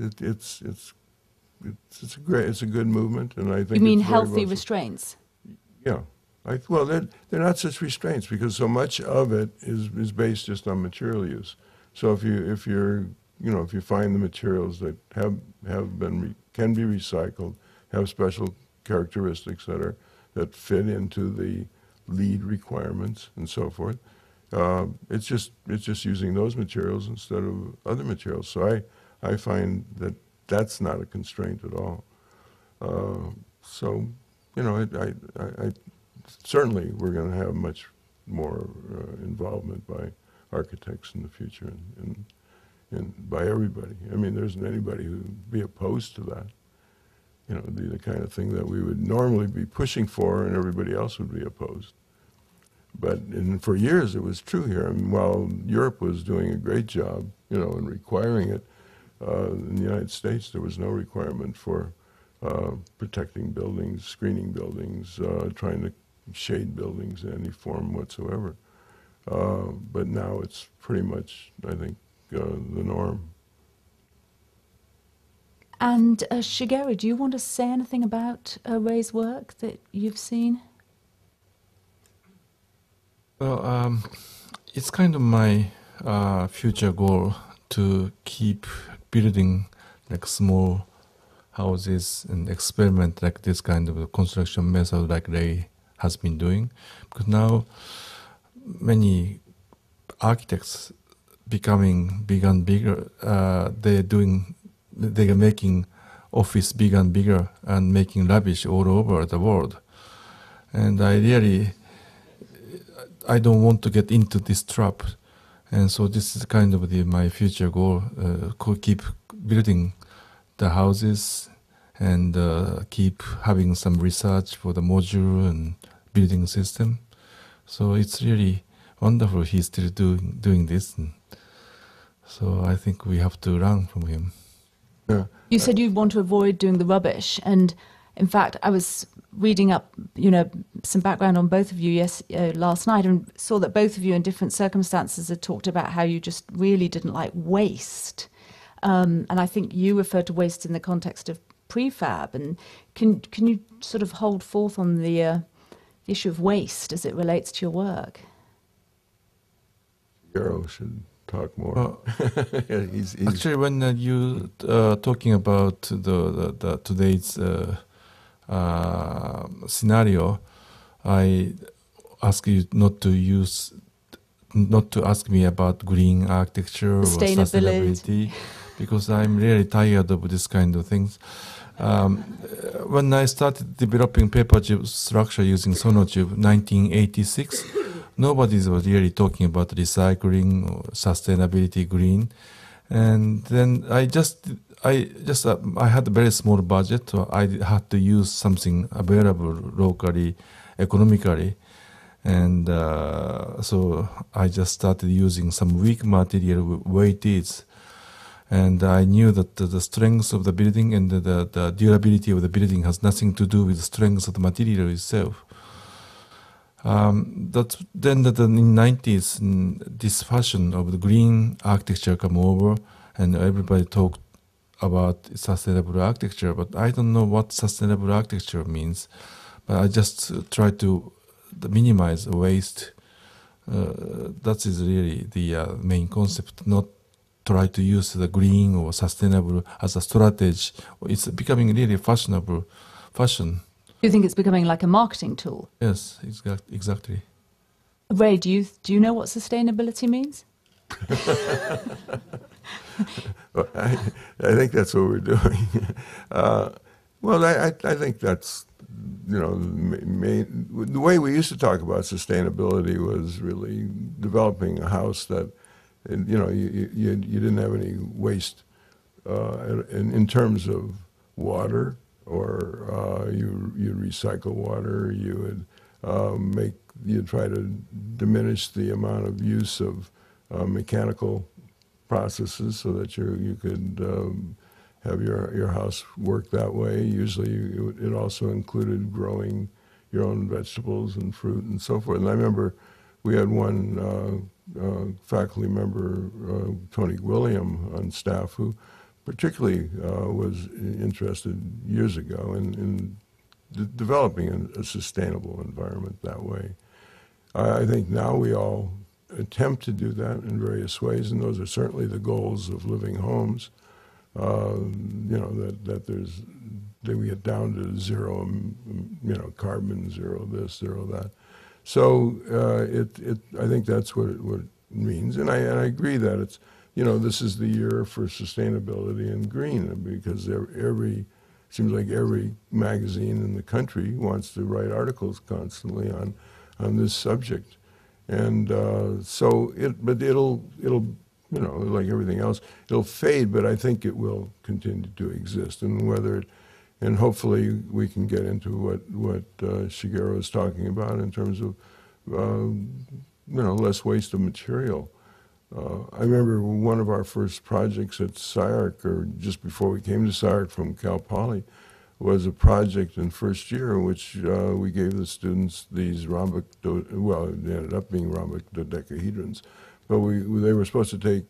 it's a good movement, and I think you mean it's very healthy well, restraints? Yeah. Well, they're not such restraints, because so much of it is based just on material use. So if you find the materials that can be recycled, have special characteristics that fit into the LEED requirements and so forth, it's just using those materials instead of other materials. So I find that that's not a constraint at all. So, you know, I certainly we're going to have much more involvement by architects in the future, and by everybody. I mean, there isn't anybody who would be opposed to that. You know, it'd be the kind of thing that we would normally be pushing for, and everybody else would be opposed. But for years it was true here. I mean, while Europe was doing a great job, you know, in requiring it, in the United States there was no requirement for protecting buildings, screening buildings, trying to shade buildings in any form whatsoever. But now it's pretty much, I think, the norm. And Shigeru, do you want to say anything about Ray's work that you've seen? Well, it's kind of my future goal to keep building like small houses and experiment like this kind of a construction method like Ray has been doing. Because now many architects becoming bigger and bigger, they are making office bigger and bigger and making rubbish all over the world. And I don't want to get into this trap. And so this is kind of my future goal, keep building the houses and keep having some research for the modular and building system. So it's really wonderful he's still doing this. And so I think we have to learn from him. Yeah. You said you want to avoid doing the rubbish, and in fact, I was reading up, you know, some background on both of you last night, and saw that both of you in different circumstances had talked about how you just really didn't like waste. And I think you referred to waste in the context of prefab. And can you sort of hold forth on the issue of waste as it relates to your work? Shigeru should talk more. He's actually, when you talking about the today's scenario, I ask you not to ask me about green architecture or sustainability, because I'm really tired of this kind of things. When I started developing paper tube structure using sonotube 1986, nobody was really talking about recycling or sustainability, green. And then I had a very small budget, so I had to use something available locally, economically. And so I just started using some weak material, weighted. And I knew that the strength of the building and the durability of the building has nothing to do with the strength of the material itself. Then in 90s, this fashion of the green architecture come over, and everybody talked about sustainable architecture, but I don't know what sustainable architecture means. But I just try to minimize waste. That is really the main concept, not try to use the green or sustainable as a strategy. It's becoming really fashionable fashion. You think it's becoming like a marketing tool? Yes, exactly. Ray, do you know what sustainability means? Well, I think that's what we're doing. Well, I think that's, the way we used to talk about sustainability was really developing a house that, you didn't have any waste in terms of water, or you recycle water. You would you'd try to diminish the amount of use of mechanical processes so that you could have your house work that way. Usually it also included growing your own vegetables and fruit and so forth. And I remember we had one faculty member, Tony William, on staff who particularly was interested years ago in developing a sustainable environment that way. I think now we all attempt to do that in various ways, and those are certainly the goals of living homes. That we get down to zero, carbon, zero this, zero that. So I think that's what it means, and I agree that it's, this is the year for sustainability and green, because seems like every magazine in the country wants to write articles constantly on this subject. And but it'll, like everything else, it'll fade, but I think it will continue to exist. And hopefully we can get into what Shigeru is talking about in terms of, less waste of material. I remember one of our first projects at SCI-ARC, or just before we came to SCI-ARC from Cal Poly, was a project in first year in which we gave the students these rhombic, it ended up being rhombic dodecahedrons, but they were supposed to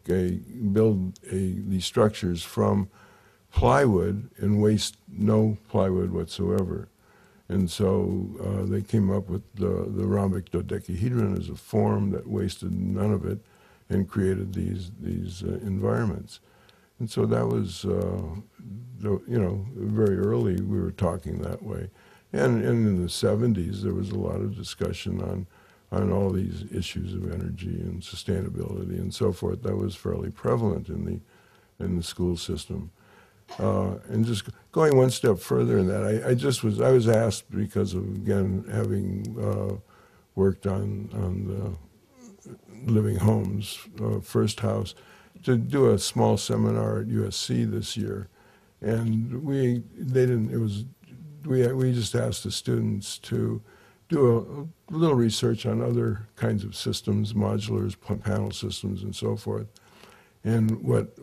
build these structures from plywood and waste no plywood whatsoever. And so they came up with the rhombic dodecahedron as a form that wasted none of it and created these environments. And so that was, very early we were talking that way. And in the 70s, there was a lot of discussion on all these issues of energy and sustainability and so forth. That was fairly prevalent in the school system. And just going one step further in that, I was asked, because of, again, having worked on the Living Homes first house, to do a small seminar at USC this year, and we just asked the students to do a little research on other kinds of systems, modulars, panel systems, and so forth. And what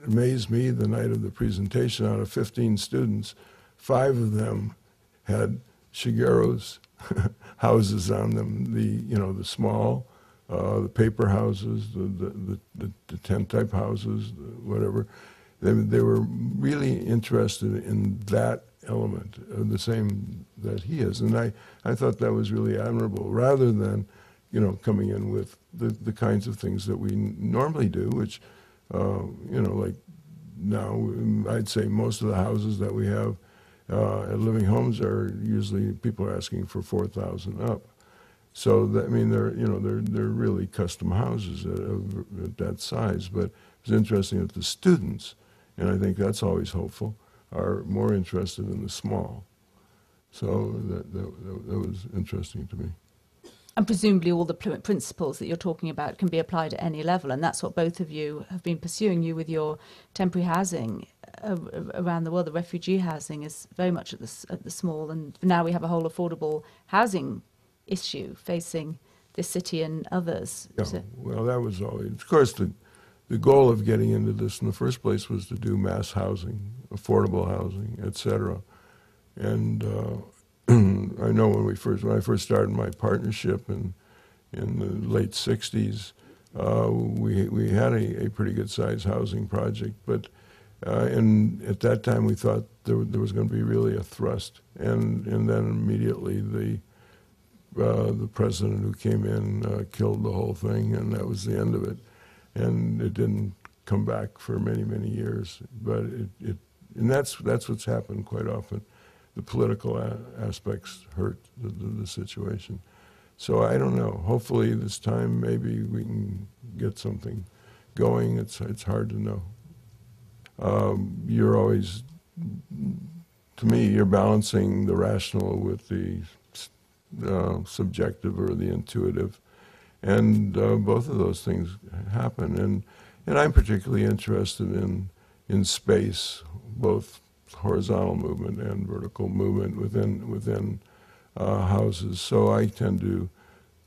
amazed me the night of the presentation, out of 15 students, 5 of them had Shigeru's houses on them. The small, the paper houses, the tent type houses, whatever. They were really interested in that element, the same that he is, and I thought that was really admirable, rather than coming in with the kinds of things that we normally do, which like now I'd say most of the houses that we have at Living Homes are usually, people are asking for 4,000 up. So that, they're really custom houses at that size. But it's interesting that the students, and I think that's always hopeful, are more interested in the small. So that was interesting to me. And presumably all the principles that you're talking about can be applied at any level, and that's what both of you have been pursuing. You with your temporary housing around the world, the refugee housing is very much at the small, and now we have a whole affordable housing issue facing this city and others. Yeah, well, that was always, of course, the goal of getting into this in the first place was to do mass housing, affordable housing, etc. And I know when I first started my partnership in the late '60s, we had a pretty good sized housing project, but and at that time we thought there was going to be really a thrust, and then immediately the president who came in killed the whole thing, and that was the end of it, and it didn't come back for many years. But and that's what's happened quite often. The political aspects hurt the situation. So I don't know. Hopefully this time maybe we can get something going. It's hard to know. You're always, to me, you're balancing the rational with the subjective or the intuitive, and both of those things happen. And I'm particularly interested in space, both horizontal movement and vertical movement within houses. So I tend to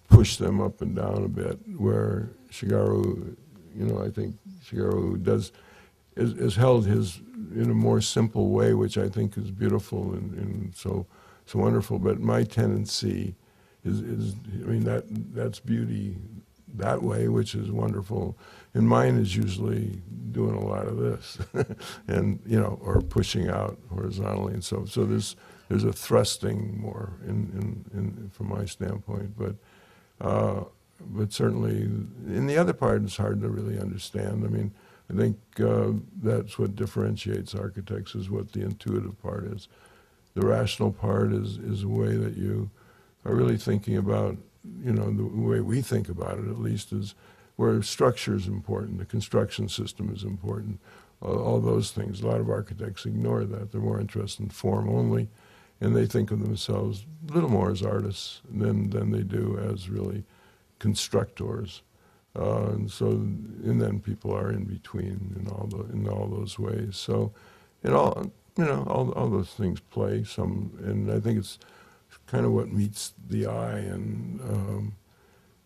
push them up and down a bit, where Shigeru, I think Shigeru has held his in a more simple way, which I think is beautiful and so wonderful. But my tendency is that's beauty that way, which is wonderful. And mine is usually doing a lot of this, and or pushing out horizontally, and so there's a thrusting more in from my standpoint, but certainly in the other part it's hard to really understand. I mean, I think that's what differentiates architects, is what the intuitive part is. The rational part is a way that you are really thinking about, the way we think about it at least, is where structure is important, the construction system is important, all those things. A lot of architects ignore that. They're more interested in form only, and they think of themselves a little more as artists than they do as really constructors. And then people are in between in all those ways. So all those things play some, and I think it's kind of what meets the eye, and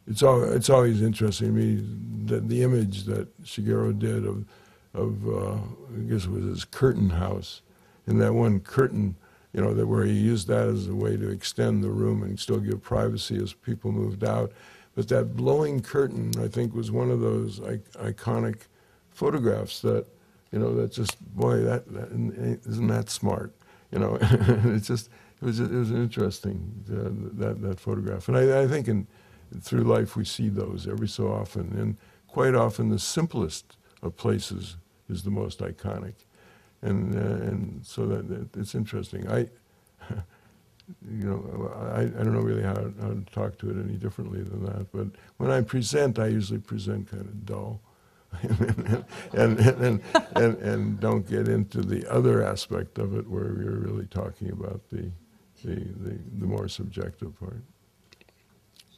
it's always interesting to me that the image that Shigeru did of I guess it was his curtain house, and that one curtain, that where he used that as a way to extend the room and still give privacy as people moved out. But that blowing curtain, I think, was one of those iconic photographs that, that just, boy, that isn't that smart, It was interesting, that photograph. And I think through life we see those every so often, and quite often the simplest of places is the most iconic, and so that it's interesting. I don't know really how to talk to it any differently than that. But when I present, I usually present kind of dull, and don't get into the other aspect of it, where you're really talking about the more subjective part.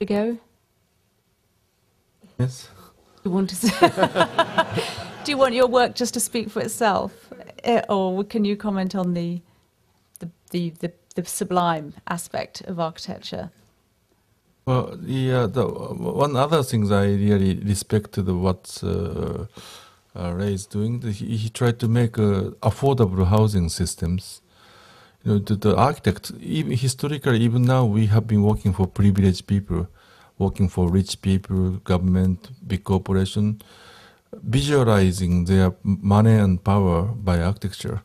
Shigeru? Yes. You want to say? Do you want your work just to speak for itself, or can you comment on the sublime aspect of architecture? Well, the one other thing I really respect to what Ray is doing, he tried to make affordable housing systems. The architect, even historically, even now, we have been working for privileged people, working for rich people, government, big corporation, visualizing their money and power by architecture.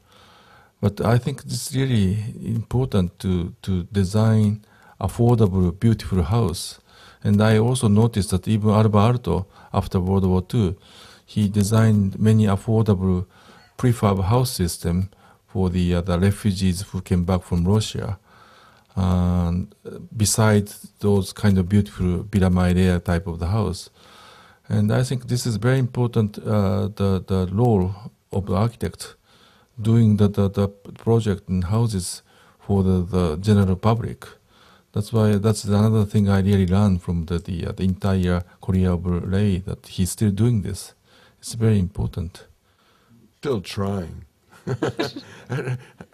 But I think it's really important to design affordable, beautiful house. And I also noticed that even Alvar Aalto, after World War II, he designed many affordable prefab house system for the refugees who came back from Russia. Besides those kind of beautiful Villa Mairea type of the house. And I think this is very important, the role of the architect doing the project and houses for the general public. That's another thing I really learned from the entire career of Ray, that he's still doing this. It's very important. Still trying.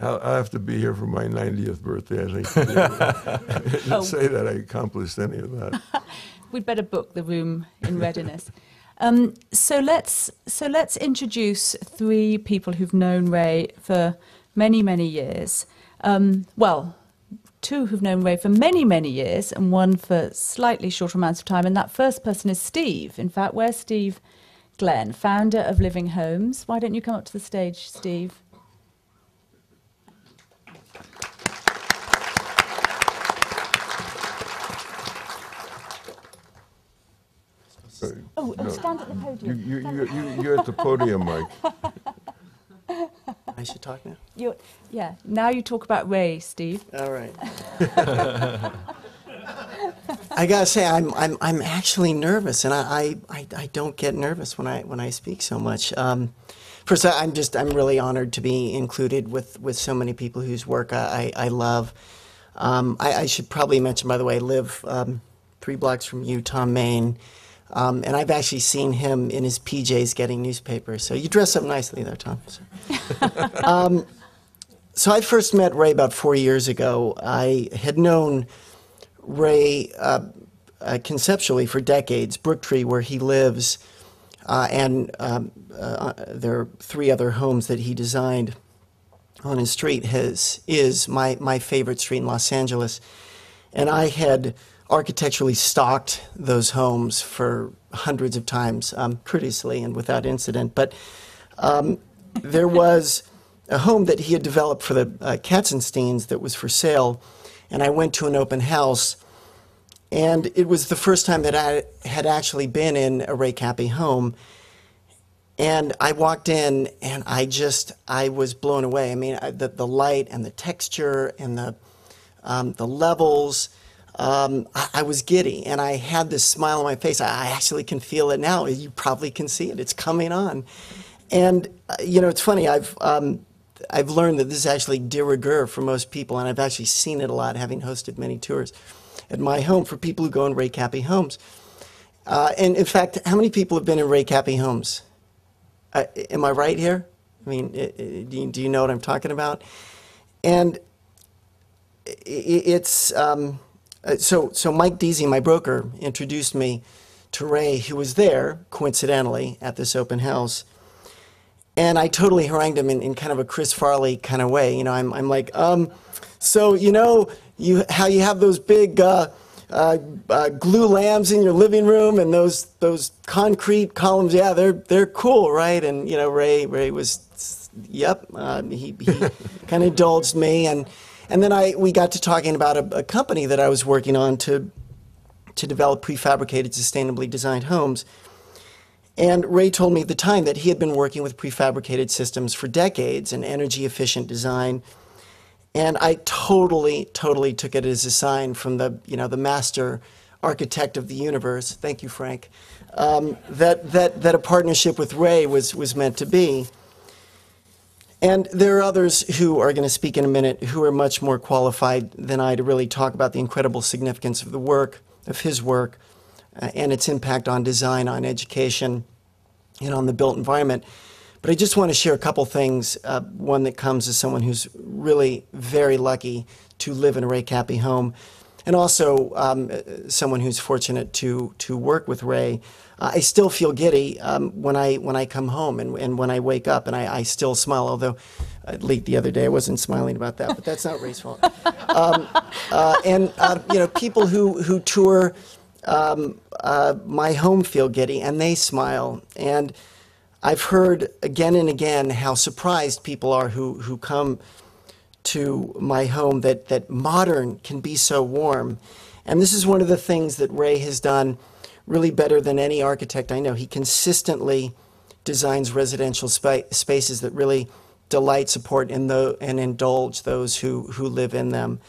I'll have to be here for my 90th birthday, I think. To say that I accomplished any of that. We'd better book the room in readiness. So let's introduce three people who've known Ray for many years. Well, two who've known Ray for many, many years and one for slightly shorter amounts of time. And that first person is Steve. In fact, where's Steve Glenn, founder of Living Homes? Why don't you come up to the stage, Steve? Oh, No. stand at the podium. You're at the podium, Mike. I should talk now? Yeah, now you talk about Ray, Steve. All right. I gotta say, I'm actually nervous, and I don't get nervous when I speak so much. First, I'm really honored to be included with so many people whose work I love. I should probably mention, by the way, I live 3 blocks from you, Tom Maine. And I've actually seen him in his PJs getting newspapers. So you dress up nicely there, Tom. So I first met Ray about 4 years ago. I had known Ray conceptually for decades. Brooktree, where he lives, and there are 3 other homes that he designed on his street, is my favorite street in Los Angeles. And I had architecturally stalked those homes for hundreds of times, courteously and without incident. But there was a home that he had developed for the Katzensteins that was for sale, and I went to an open house, and it was the first time that I had actually been in a Ray Kappe home. And I walked in, and I was blown away. I mean, the light and the texture and the levels. I was giddy, and I had this smile on my face. I actually can feel it now. You probably can see it. It's coming on. And, it's funny. I've learned that this is actually de rigueur for most people, and I've actually seen it a lot, having hosted many tours at my home for people who go in Ray Kappe homes. And, in fact, how many people have been in Ray Kappe homes? Am I right here? I mean, do you know what I'm talking about? And it's... So Mike Deasy, my broker, introduced me to Ray, who was there, coincidentally, at this open house. And I totally harangued him in kind of a Chris Farley kind of way. I'm like, so how you have those big glue lamps in your living room and those concrete columns, yeah, they're cool, right? And Ray was, yep, he kind of indulged me, and then we got to talking about a company that I was working on to develop prefabricated, sustainably designed homes. And Ray told me at the time that he had been working with prefabricated systems for decades and energy-efficient design. And I totally took it as a sign from the master architect of the universe, thank you, Frank, that a partnership with Ray was meant to be. And there are others who are going to speak in a minute who are much more qualified than I to really talk about the incredible significance of his work, and its impact on design, on education, and on the built environment. But I just want to share a couple things. One that comes as someone who's really very lucky to live in a Ray Kappe home, and also someone who's fortunate to work with Ray. I still feel giddy when I come home and when I wake up, and I still smile, although the other day I wasn't smiling about that, but that's not Ray's fault. People who tour my home feel giddy, and they smile. And I've heard again and again how surprised people are who come to my home that modern can be so warm. And this is one of the things that Ray has done really better than any architect I know. He consistently designs residential spaces that really delight, support, and indulge those who live in them.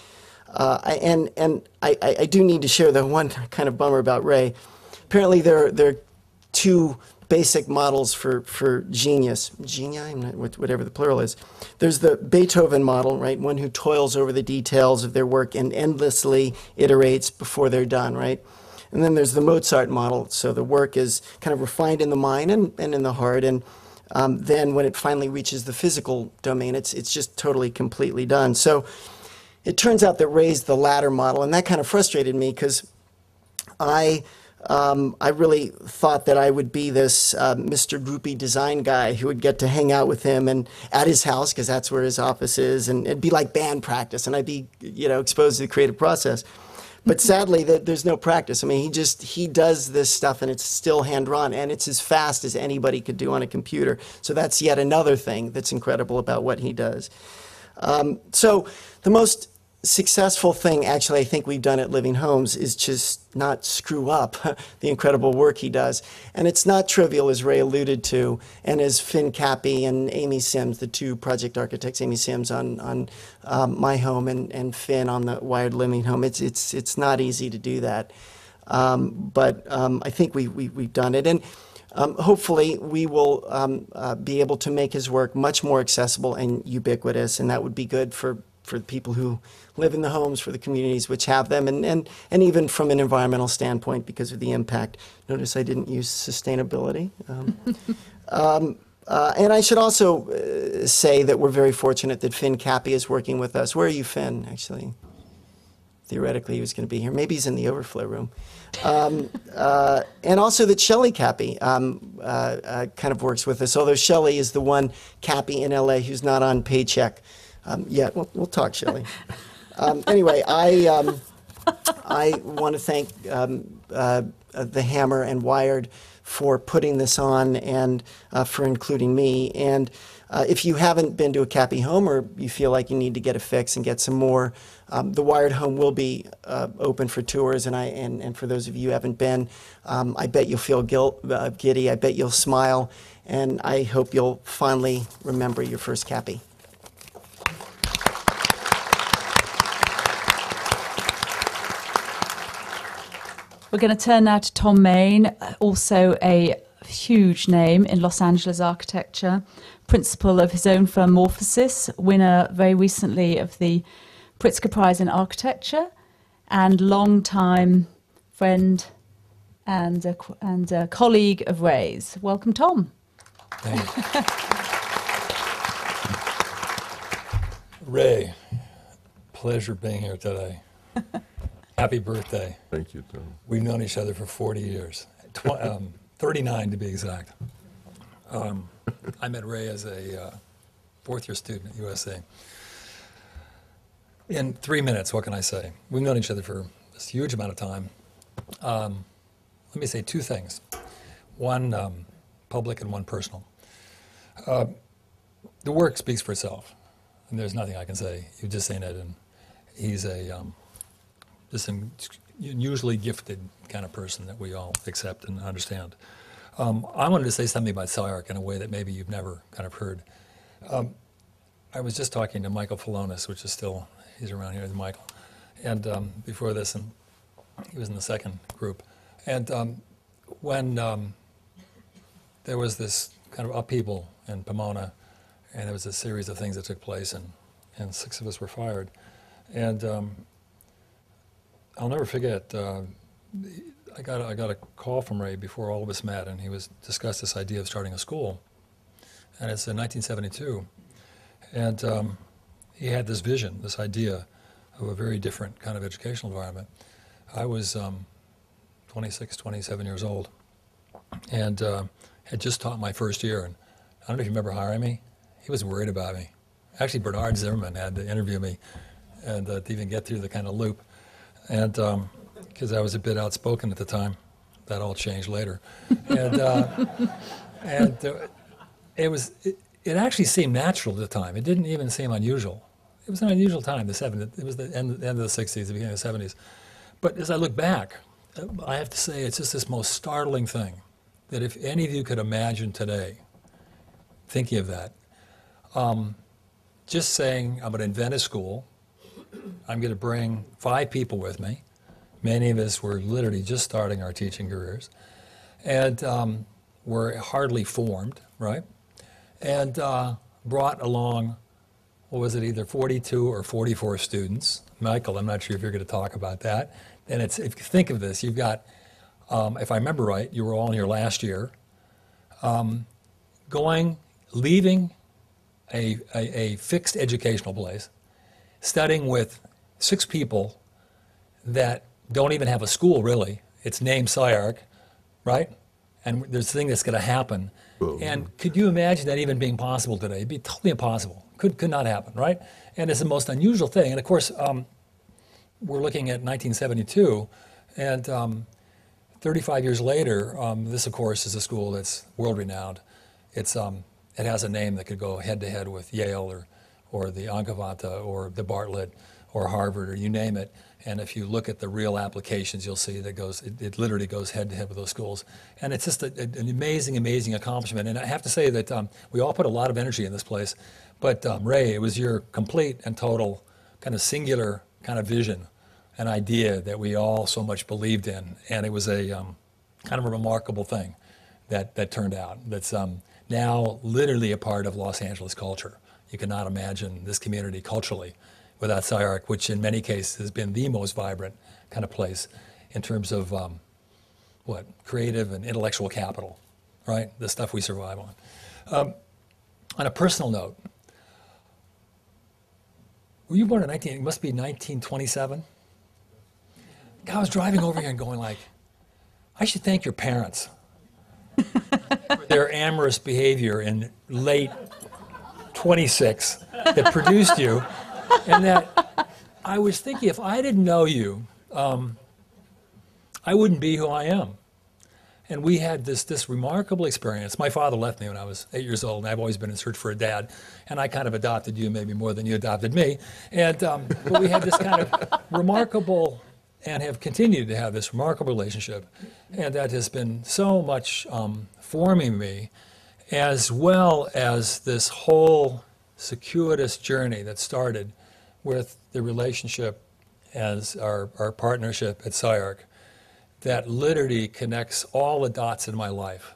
I do need to share the one kind of bummer about Ray. Apparently there are 2 basic models for genius. Genii, whatever the plural is. There's the Beethoven model, right? One who toils over the details of their work and endlessly iterates before they're done, right? And then there's the Mozart model. So the work is kind of refined in the mind and in the heart. And then when it finally reaches the physical domain, it's just totally, completely done. So it turns out that Ray's the latter model. And that kind of frustrated me because I I really thought that I would be this Mr. Groupie design guy who would get to hang out with him and at his house, because that's where his office is, and it'd be like band practice, and I'd be, exposed to the creative process. But sadly, there's no practice. I mean, he does this stuff, and it's still hand-drawn, and it's as fast as anybody could do on a computer. So that's yet another thing that's incredible about what he does. So the most successful thing, actually, I think we've done at Living Homes is just not screw up the incredible work he does. And it's not trivial, as Ray alluded to, and as Finn Kappe and Amy Sims, the two project architects, Amy Sims on my home and Finn on the Wired Living Home. It's not easy to do that. But I think we've done it. And hopefully we will be able to make his work much more accessible and ubiquitous, and that would be good for the people who live in the homes, for the communities which have them, and even from an environmental standpoint because of the impact. Notice I didn't use sustainability. And I should also say that we're very fortunate that Finn Kappe is working with us. Where are you, Finn, actually? Theoretically, he was going to be here. Maybe he's in the overflow room. And also that Shelley Kappe kind of works with us, although Shelley is the one Kappe in LA who's not on paycheck yet. We'll talk, Shelley. Anyway, I want to thank the Hammer and Wired for putting this on and for including me. And if you haven't been to a Kappe home, or you feel like you need to get a fix and get some more, the Wired home will be open for tours. And for those of you who haven't been, I bet you'll feel giddy. I bet you'll smile. And I hope you'll fondly remember your first Kappe. We're going to turn now to Tom Main, also a huge name in Los Angeles architecture, principal of his own firm Morphosis, winner very recently of the Pritzker Prize in Architecture, and long-time friend and a colleague of Ray's. Welcome, Tom. Thank you. Ray, pleasure being here today. Happy birthday. Thank you, Tom. We've known each other for 40 years, 39 to be exact. I met Ray as a fourth-year student at USC. In 3 minutes, what can I say? We've known each other for this huge amount of time. Let me say two things. One public and one personal. The work speaks for itself, and there's nothing I can say. You've just seen it, and he's just an unusually gifted kind of person that we all accept and understand. I wanted to say something about SCI-ARC in a way that maybe you've never kind of heard. I was just talking to Michael Falonis, which is still, he's around here, Michael, and before this, and he was in the second group. And when there was this kind of upheaval in Pomona, and there was a series of things that took place, and 6 of us were fired. And I'll never forget, I got a call from Ray before all of us met, and he discussed this idea of starting a school. And it's in 1972. And he had this vision, this idea of a very different kind of educational environment. I was 26, 27 years old, and had just taught my first year. And I don't know if you remember hiring me. He was worried about me. Actually, Bernard Zimmerman had to interview me and to even get through the kind of loop. And because I was a bit outspoken at the time, that all changed later. And it actually seemed natural at the time. It didn't even seem unusual. It was an unusual time, the 70s. It was the end of the 60s, the beginning of the 70s. But as I look back, I have to say it's just this most startling thing that if any of you could imagine today, thinking of that, just saying I'm going to invent a school, I'm going to bring 5 people with me. Many of us were literally just starting our teaching careers, and were hardly formed, right? And brought along, what was it, either 42 or 44 students. Michael, I'm not sure if you're going to talk about that. And if you think of this, you've got, if I remember right, you were all in your last year, leaving a fixed educational place, studying with 6 people that don't even have a school, really. It's named SCI-ARC, right? And there's a thing that's going to happen. And could you imagine that even being possible today? It'd be totally impossible. Could not happen, right? And it's the most unusual thing. And of course, we're looking at 1972, and 35 years later, this of course is a school that's world-renowned. It has a name that could go head-to-head with Yale or the Angkavata or the Bartlett or Harvard or you name it. And if you look at the real applications, you'll see that it literally goes head-to-head with those schools. And it's just an amazing, amazing accomplishment. And I have to say that we all put a lot of energy in this place. But Ray, it was your complete and total kind of singular kind of vision, an idea that we all so much believed in. And it was a kind of a remarkable thing that turned out. That's now literally a part of Los Angeles culture. You cannot imagine this community culturally without SCI-ARC, which in many cases has been the most vibrant kind of place in terms of creative and intellectual capital, right? The stuff we survive on. On a personal note, were you born in it must be 1927? I was driving over here and going like, I should thank your parents for their amorous behavior in late 26 that produced you. And that I was thinking, if I didn't know you, I wouldn't be who I am. And we had this remarkable experience. My father left me when I was 8 years old, and I've always been in search for a dad. And I kind of adopted you maybe more than you adopted me. And but we had this kind of remarkable, and have continued to have this remarkable relationship. And that has been so much forming me, as well as this whole circuitous journey that started with the relationship as our partnership at SCI-ARC that literally connects all the dots in my life.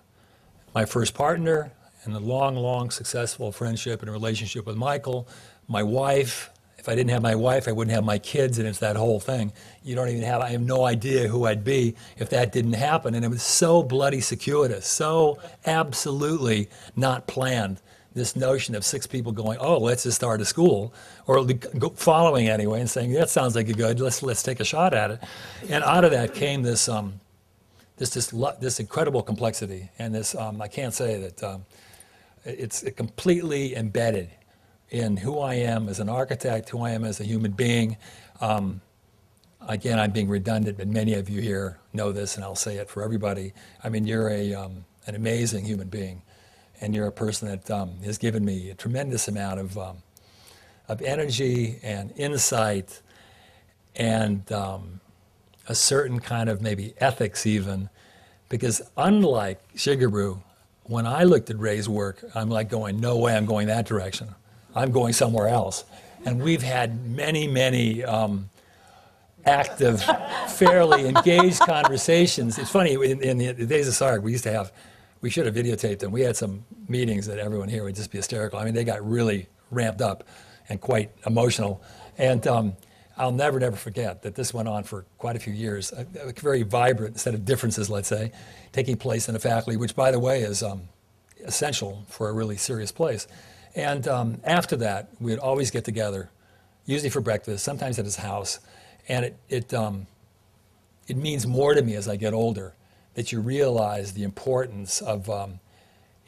My first partner and a long, long successful friendship and relationship with Michael, my wife. If I didn't have my wife, I wouldn't have my kids, and it's that whole thing. I have no idea who I'd be if that didn't happen. And it was so bloody circuitous, so absolutely not planned. This notion of 6 people going, oh, let's just start a school, or following anyway and saying, that sounds like a good, let's take a shot at it. And out of that came this incredible complexity. And this, I can't say that it's completely embedded in who I am as an architect, who I am as a human being. Again, I'm being redundant, but many of you here know this, and I'll say it for everybody. I mean, you're an amazing human being. And you're a person that has given me a tremendous amount of energy and insight and a certain kind of maybe ethics even. Because unlike Shigeru, when I looked at Ray's work, I'm like going, no way I'm going that direction. I'm going somewhere else. And we've had many, many active, fairly engaged conversations. It's funny, in the days of SCI-ARC, we should have videotaped them. We had some meetings that everyone here would just be hysterical. I mean, they got really ramped up and quite emotional. And I'll never forget that this went on for quite a few years, a very vibrant set of differences, let's say, taking place in the faculty, which, by the way, is essential for a really serious place. And after that, we'd always get together, usually for breakfast, sometimes at his house. And it means more to me as I get older that you realize the importance of an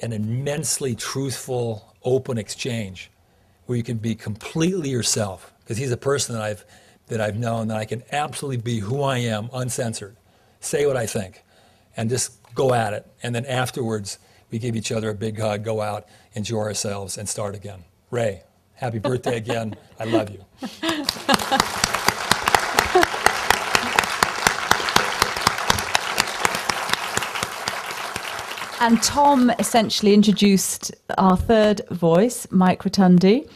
immensely truthful, open exchange where you can be completely yourself. Because he's a person that I've known that I can absolutely be who I am, uncensored, say what I think, and just go at it. And then afterwards, we give each other a big hug, go out, enjoy ourselves, and start again. Ray, happy birthday again. I love you. And Tom essentially introduced our third voice, Mike Rotundi.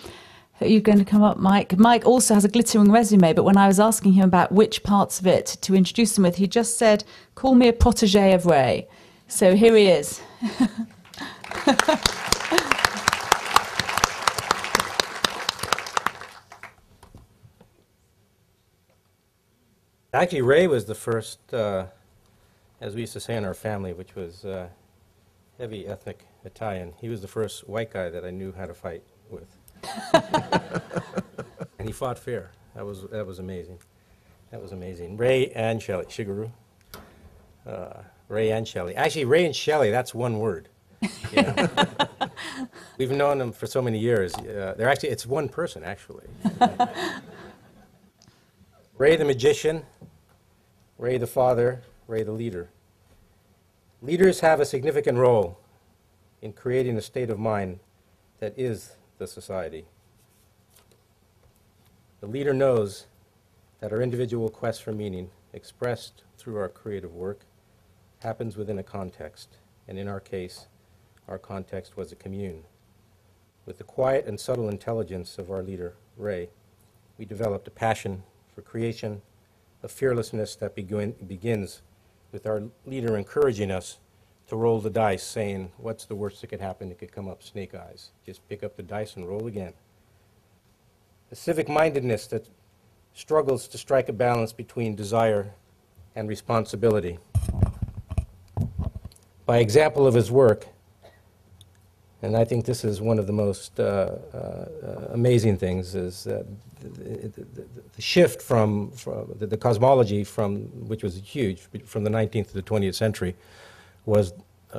Are you going to come up, Mike? Mike also has a glittering resume, but when I was asking him about which parts of it to introduce him with, he just said, call me a protege of Ray. So here he is. Actually, Ray was the first, as we used to say in our family, which was heavy ethnic Italian. He was the first white guy that I knew how to fight with. And he fought fair. That was amazing. That was amazing. Ray and Shigeru. Ray and Shelley. Actually, Ray and Shelley, that's one word. Yeah. We've known them for so many years. They're actually, it's one person, actually. Ray the magician, Ray the father, Ray the leader. Leaders have a significant role in creating a state of mind that is the society. The leader knows that our individual quest for meaning, expressed through our creative work, happens within a context, and in our case, our context was a commune. With the quiet and subtle intelligence of our leader, Ray, we developed a passion for creation, a fearlessness that begins with our leader encouraging us to roll the dice, saying, what's the worst that could happen? It could come up snake eyes. Just pick up the dice and roll again. A civic-mindedness that struggles to strike a balance between desire and responsibility. By example of his work, and I think this is one of the most amazing things, is the shift from the cosmology, which was huge, from the 19th to the 20th century, was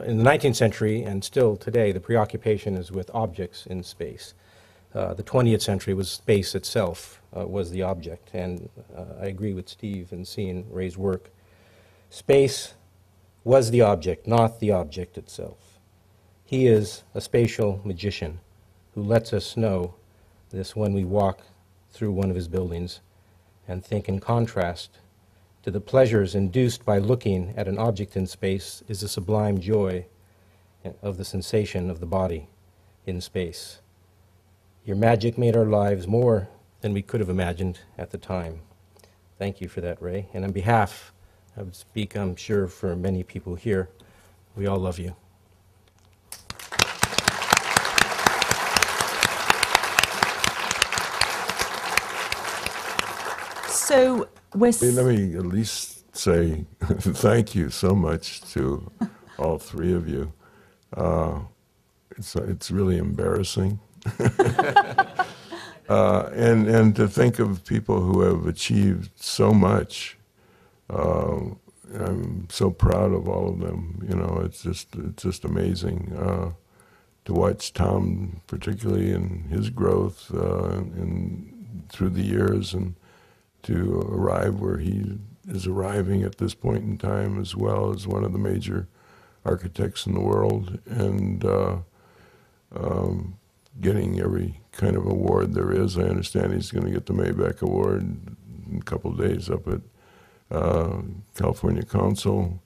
in the 19th century, and still today, the preoccupation is with objects in space. The 20th century was space itself was the object, and I agree with Steve in seeing Ray's work. Space was the object, not the object itself. He is a spatial magician who lets us know this when we walk through one of his buildings and think in contrast to the pleasures induced by looking at an object in space is the sublime joy of the sensation of the body in space. Your magic made our lives more than we could have imagined at the time. Thank you for that, Ray. And on behalf, I would speak, I'm sure, for many people here, we all love you. So Let me at least say thank you so much to all three of you. It's really embarrassing. And to think of people who have achieved so much. I'm so proud of all of them. You know, it's just amazing to watch Tom, particularly in his growth and through the years, and to arrive where he is arriving at this point in time, as well as one of the major architects in the world, and getting every kind of award there is. I understand he's going to get the Maybach Award in a couple of days up at California Council.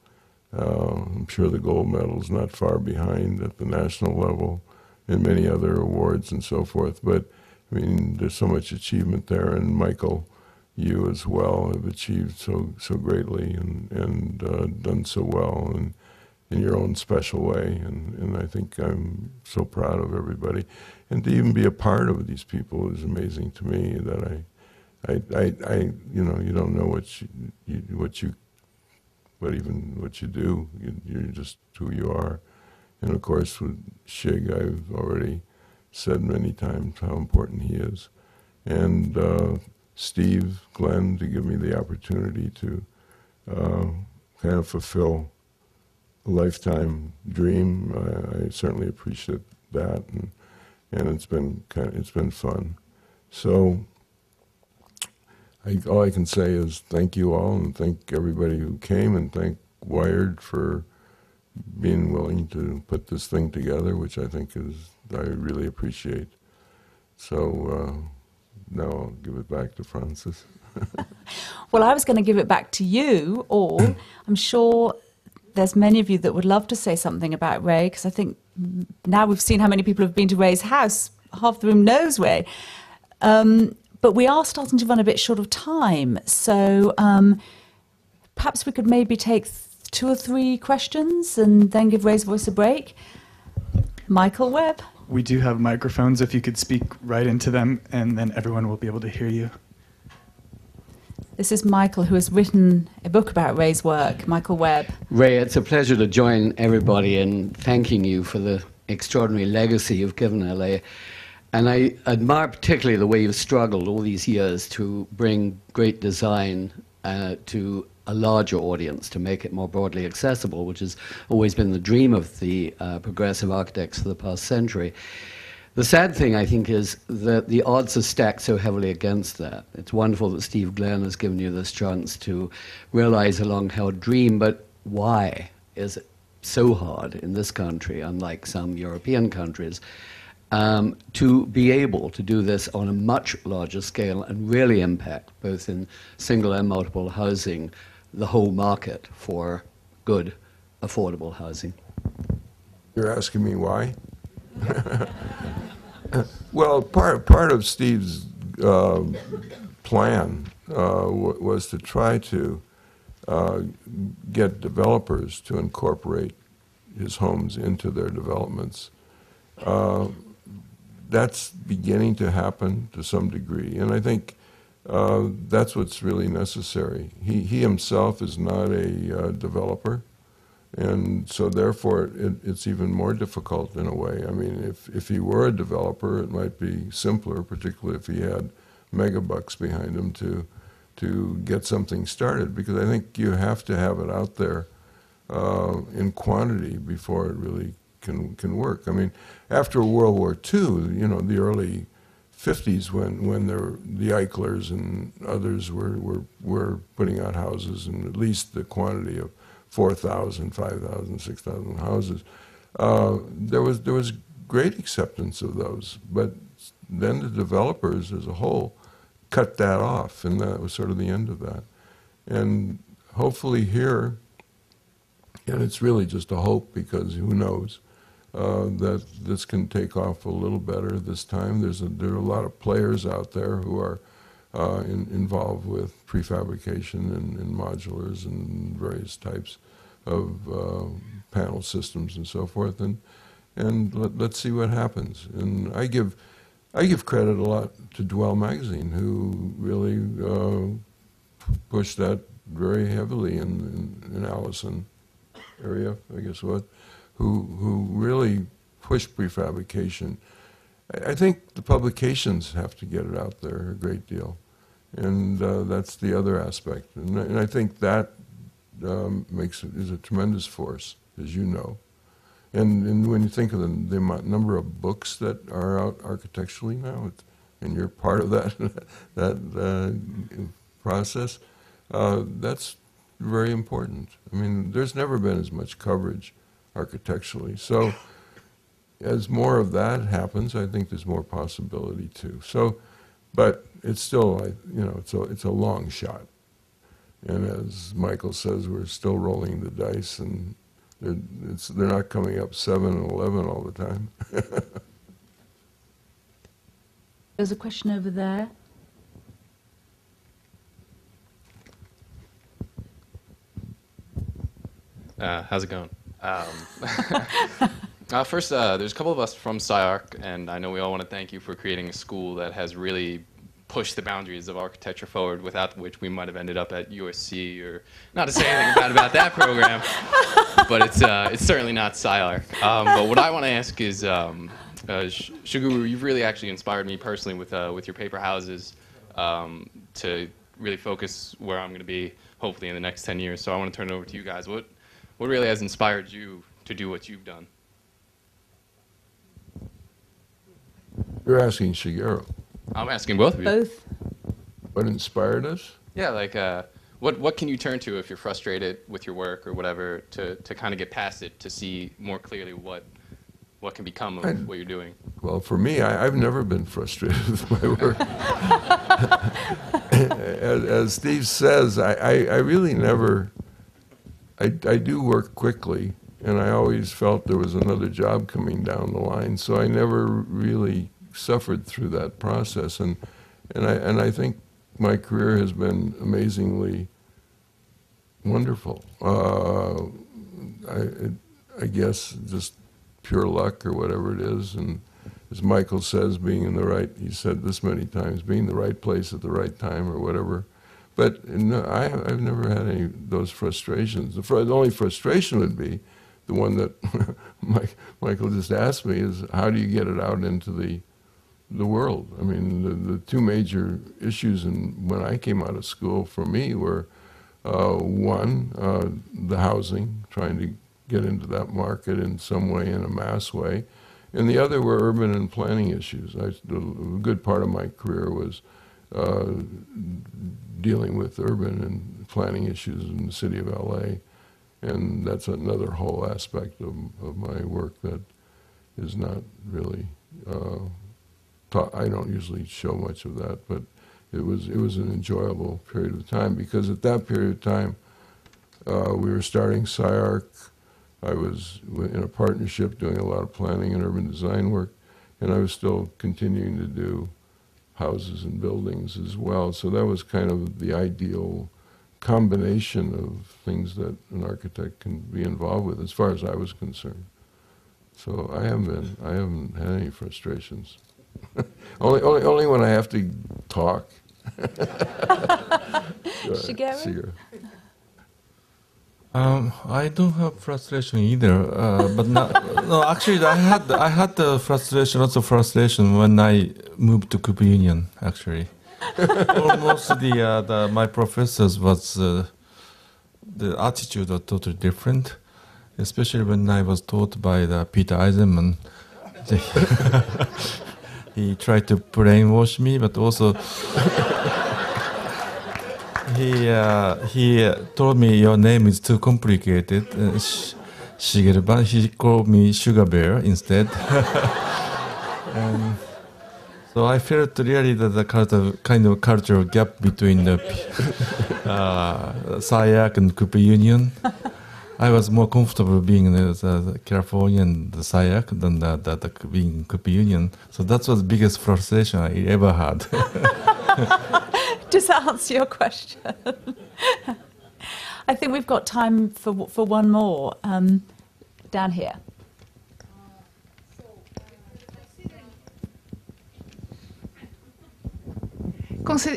I'm sure the gold medal is not far behind at the national level, and many other awards and so forth. But I mean, there's so much achievement there, and Michael, you as well have achieved so greatly and done so well, and in your own special way. And I think I'm so proud of everybody, and to even be a part of these people is amazing to me. That I you know, you don't know what you do. You're just who you are. And of course, with Shig, I've already said many times how important he is. And Steve, Glenn, to give me the opportunity to kind of fulfill a lifetime dream. I certainly appreciate that, and it's been fun. So all I can say is thank you all, and thank everybody who came, and thank Wired for being willing to put this thing together, which I think I really appreciate. So now I'll give it back to Francis. Well, I was going to give it back to you all. I'm sure there's many of you that would love to say something about Ray, because I think now we've seen how many people have been to Ray's house. Half the room knows Ray. But we are starting to run a bit short of time. So perhaps we could maybe take 2 or 3 questions and then give Ray's voice a break. Michael Webb. We do have microphones, if you could speak right into them, and then everyone will be able to hear you. This is Michael, who has written a book about Ray's work. Michael Webb. Ray, it's a pleasure to join everybody in thanking you for the extraordinary legacy you've given LA. And I admire particularly the way you've struggled all these years to bring great design to a larger audience, to make it more broadly accessible, which has always been the dream of the progressive architects for the past century. The sad thing, I think, is that the odds are stacked so heavily against that. It's wonderful that Steve Glenn has given you this chance to realize a long-held dream, but why is it so hard in this country, unlike some European countries, to be able to do this on a much larger scale and really impact, both in single and multiple housing, the whole market for good, affordable housing? You're asking me why? Well, part of Steve's plan was to try to get developers to incorporate his homes into their developments. That's beginning to happen to some degree, and I think that's what's really necessary. He himself is not a developer, and so therefore it's even more difficult in a way. I mean, if he were a developer, it might be simpler, particularly if he had Megabucks behind him to get something started, because I think you have to have it out there in quantity before it really can work. I mean, after World War II, you know, the early 50s, when the Eichlers and others were putting out houses, and at least the quantity of 4,000, 5,000, 6,000 houses, there was great acceptance of those. But then the developers as a whole cut that off, and that was sort of the end of that. And hopefully here, and it's really just a hope, because who knows, that this can take off a little better this time. There are a lot of players out there who are involved with prefabrication and modulars and various types of panel systems and so forth. And let's see what happens. And I give credit a lot to Dwell Magazine, who really pushed that very heavily in Allison area, I guess what, who really pushed prefabrication. I think the publications have to get it out there a great deal, and that's the other aspect. And I think that is a tremendous force, as you know. And when you think of the number of books that are out architecturally now, and you're part of that process, that's very important. I mean, there's never been as much coverage architecturally. So as more of that happens, I think there's more possibility too. So, but it's still, you know, it's a long shot. And as Michael says, we're still rolling the dice, and they're not coming up 7 and 11 all the time. There's a question over there. How's it going? First, there's a couple of us from SCI-ARC, and I know we all want to thank you for creating a school that has really pushed the boundaries of architecture forward, without which we might have ended up at USC, or not to say anything bad about that program, but it's certainly not SCI-ARC. But what I want to ask is, Shigeru, you've really actually inspired me personally with your paper houses to really focus where I'm going to be, hopefully in the next 10 years. So I want to turn it over to you guys. What really has inspired you to do what you've done? You're asking Shigeru. I'm asking both of you. Both. What inspired us? Yeah, like what can you turn to if you're frustrated with your work or whatever, to kind of get past it, to see more clearly what can become of what you're doing? Well, for me, I've never been frustrated with my work. as Steve says, I really never. I do work quickly, and I always felt there was another job coming down the line, so I never really suffered through that process. And I think my career has been amazingly wonderful. I guess just pure luck or whatever it is, and as Michael says, he said this many times, being in the right place at the right time or whatever. But no, I've never had any of those frustrations. The only frustration would be the one that Michael just asked me, is how do you get it out into the world? I mean, the two major issues when I came out of school for me were One, the housing, trying to get into that market in some way, in a mass way. And the other were urban and planning issues. A good part of my career was dealing with urban and planning issues in the city of LA. And that's another whole aspect of my work that is not really taught. I don't usually show much of that, but it was an enjoyable period of time, because at that period of time we were starting SCI-ARC. I was in a partnership doing a lot of planning and urban design work, and I was still continuing to do houses and buildings as well. So that was kind of the ideal combination of things that an architect can be involved with, as far as I was concerned. So I haven't had any frustrations. only when I have to talk. Shigeru? I don't have frustration either, but no. Actually, I had the frustration, lots of frustration when I moved to Cooper Union. Actually, almost my professors was the attitude was totally different, especially when I was taught by the Peter Eisenman. He tried to brainwash me, but also. He told me your name is too complicated. Shigeru Ban. He called me Sugar Bear instead. And so I felt really that the kind of cultural gap between the SCI-ARC and Cooper Union. I was more comfortable being in the California and the SCI-ARC than being in Cooper Union. So that was the biggest frustration I ever had. Does that answer your question? I think we've got time for one more down here.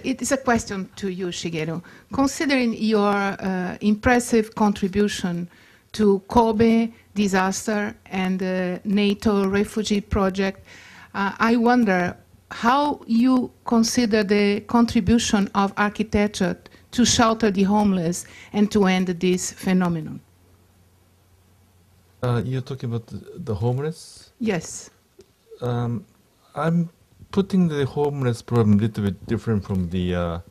It is a question to you, Shigeru. Considering your impressive contribution to Kobe disaster and the NATO refugee project, I wonder how you consider the contribution of architecture to shelter the homeless and to end this phenomenon. You're talking about the homeless? Yes. I'm putting the homeless problem a little bit different from the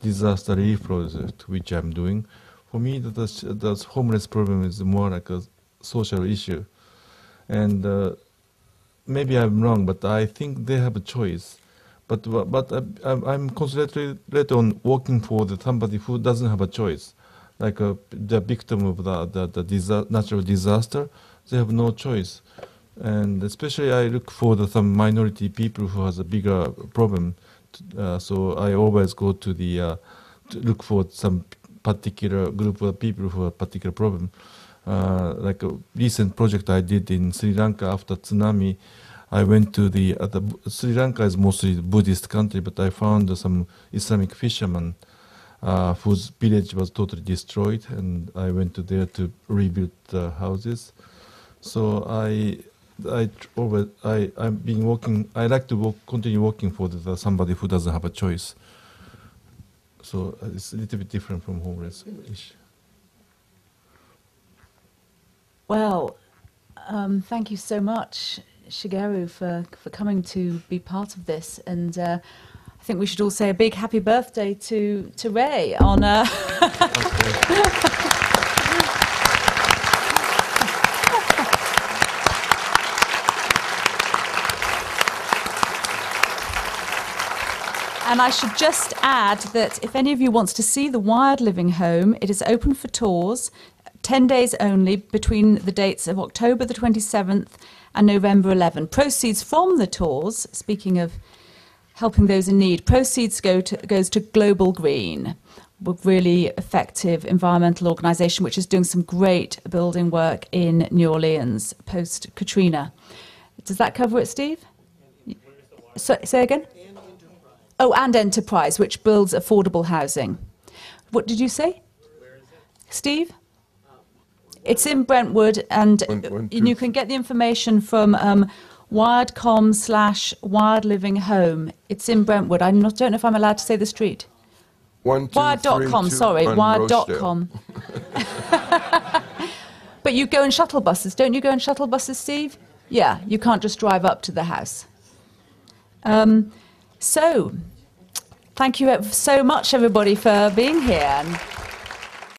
disaster relief project, which I'm doing. For me, the homeless problem is more like a social issue. And maybe I'm wrong, but I think they have a choice. But I'm concentrated on working for somebody who doesn't have a choice, like the victim of the natural disaster. They have no choice, and especially I look for some minority people who has a bigger problem. So I always go to look for some particular group of people who have a particular problem. Like a recent project I did in Sri Lanka after tsunami, I went to Sri Lanka is mostly a Buddhist country, but I found some Islamic fishermen whose village was totally destroyed, and I went to there to rebuild the houses. So I've been working. I like to continue working for somebody who doesn't have a choice. So it's a little bit different from homeless issue. Well, thank you so much, Shigeru, for coming to be part of this, and I think we should all say a big happy birthday to Ray on. And I should just add that if any of you wants to see the Wired Living Home, it is open for tours, 10 days only, between the dates of October the 27th and November 11. Proceeds from the tours, speaking of helping those in need, proceeds goes to Global Green, a really effective environmental organisation which is doing some great building work in New Orleans post-Katrina. Does that cover it, Steve? Say again? Oh, and Enterprise, which builds affordable housing. What did you say? Where is it? Steve? It's in Brentwood, and you can get the information from wired.com/Wired Living Home. It's in Brentwood. Don't know if I'm allowed to say the street. Wired.com, sorry, wired.com. But you go in shuttle buses, don't you go in shuttle buses, Steve? Yeah, you can't just drive up to the house. So, thank you so much, everybody, for being here.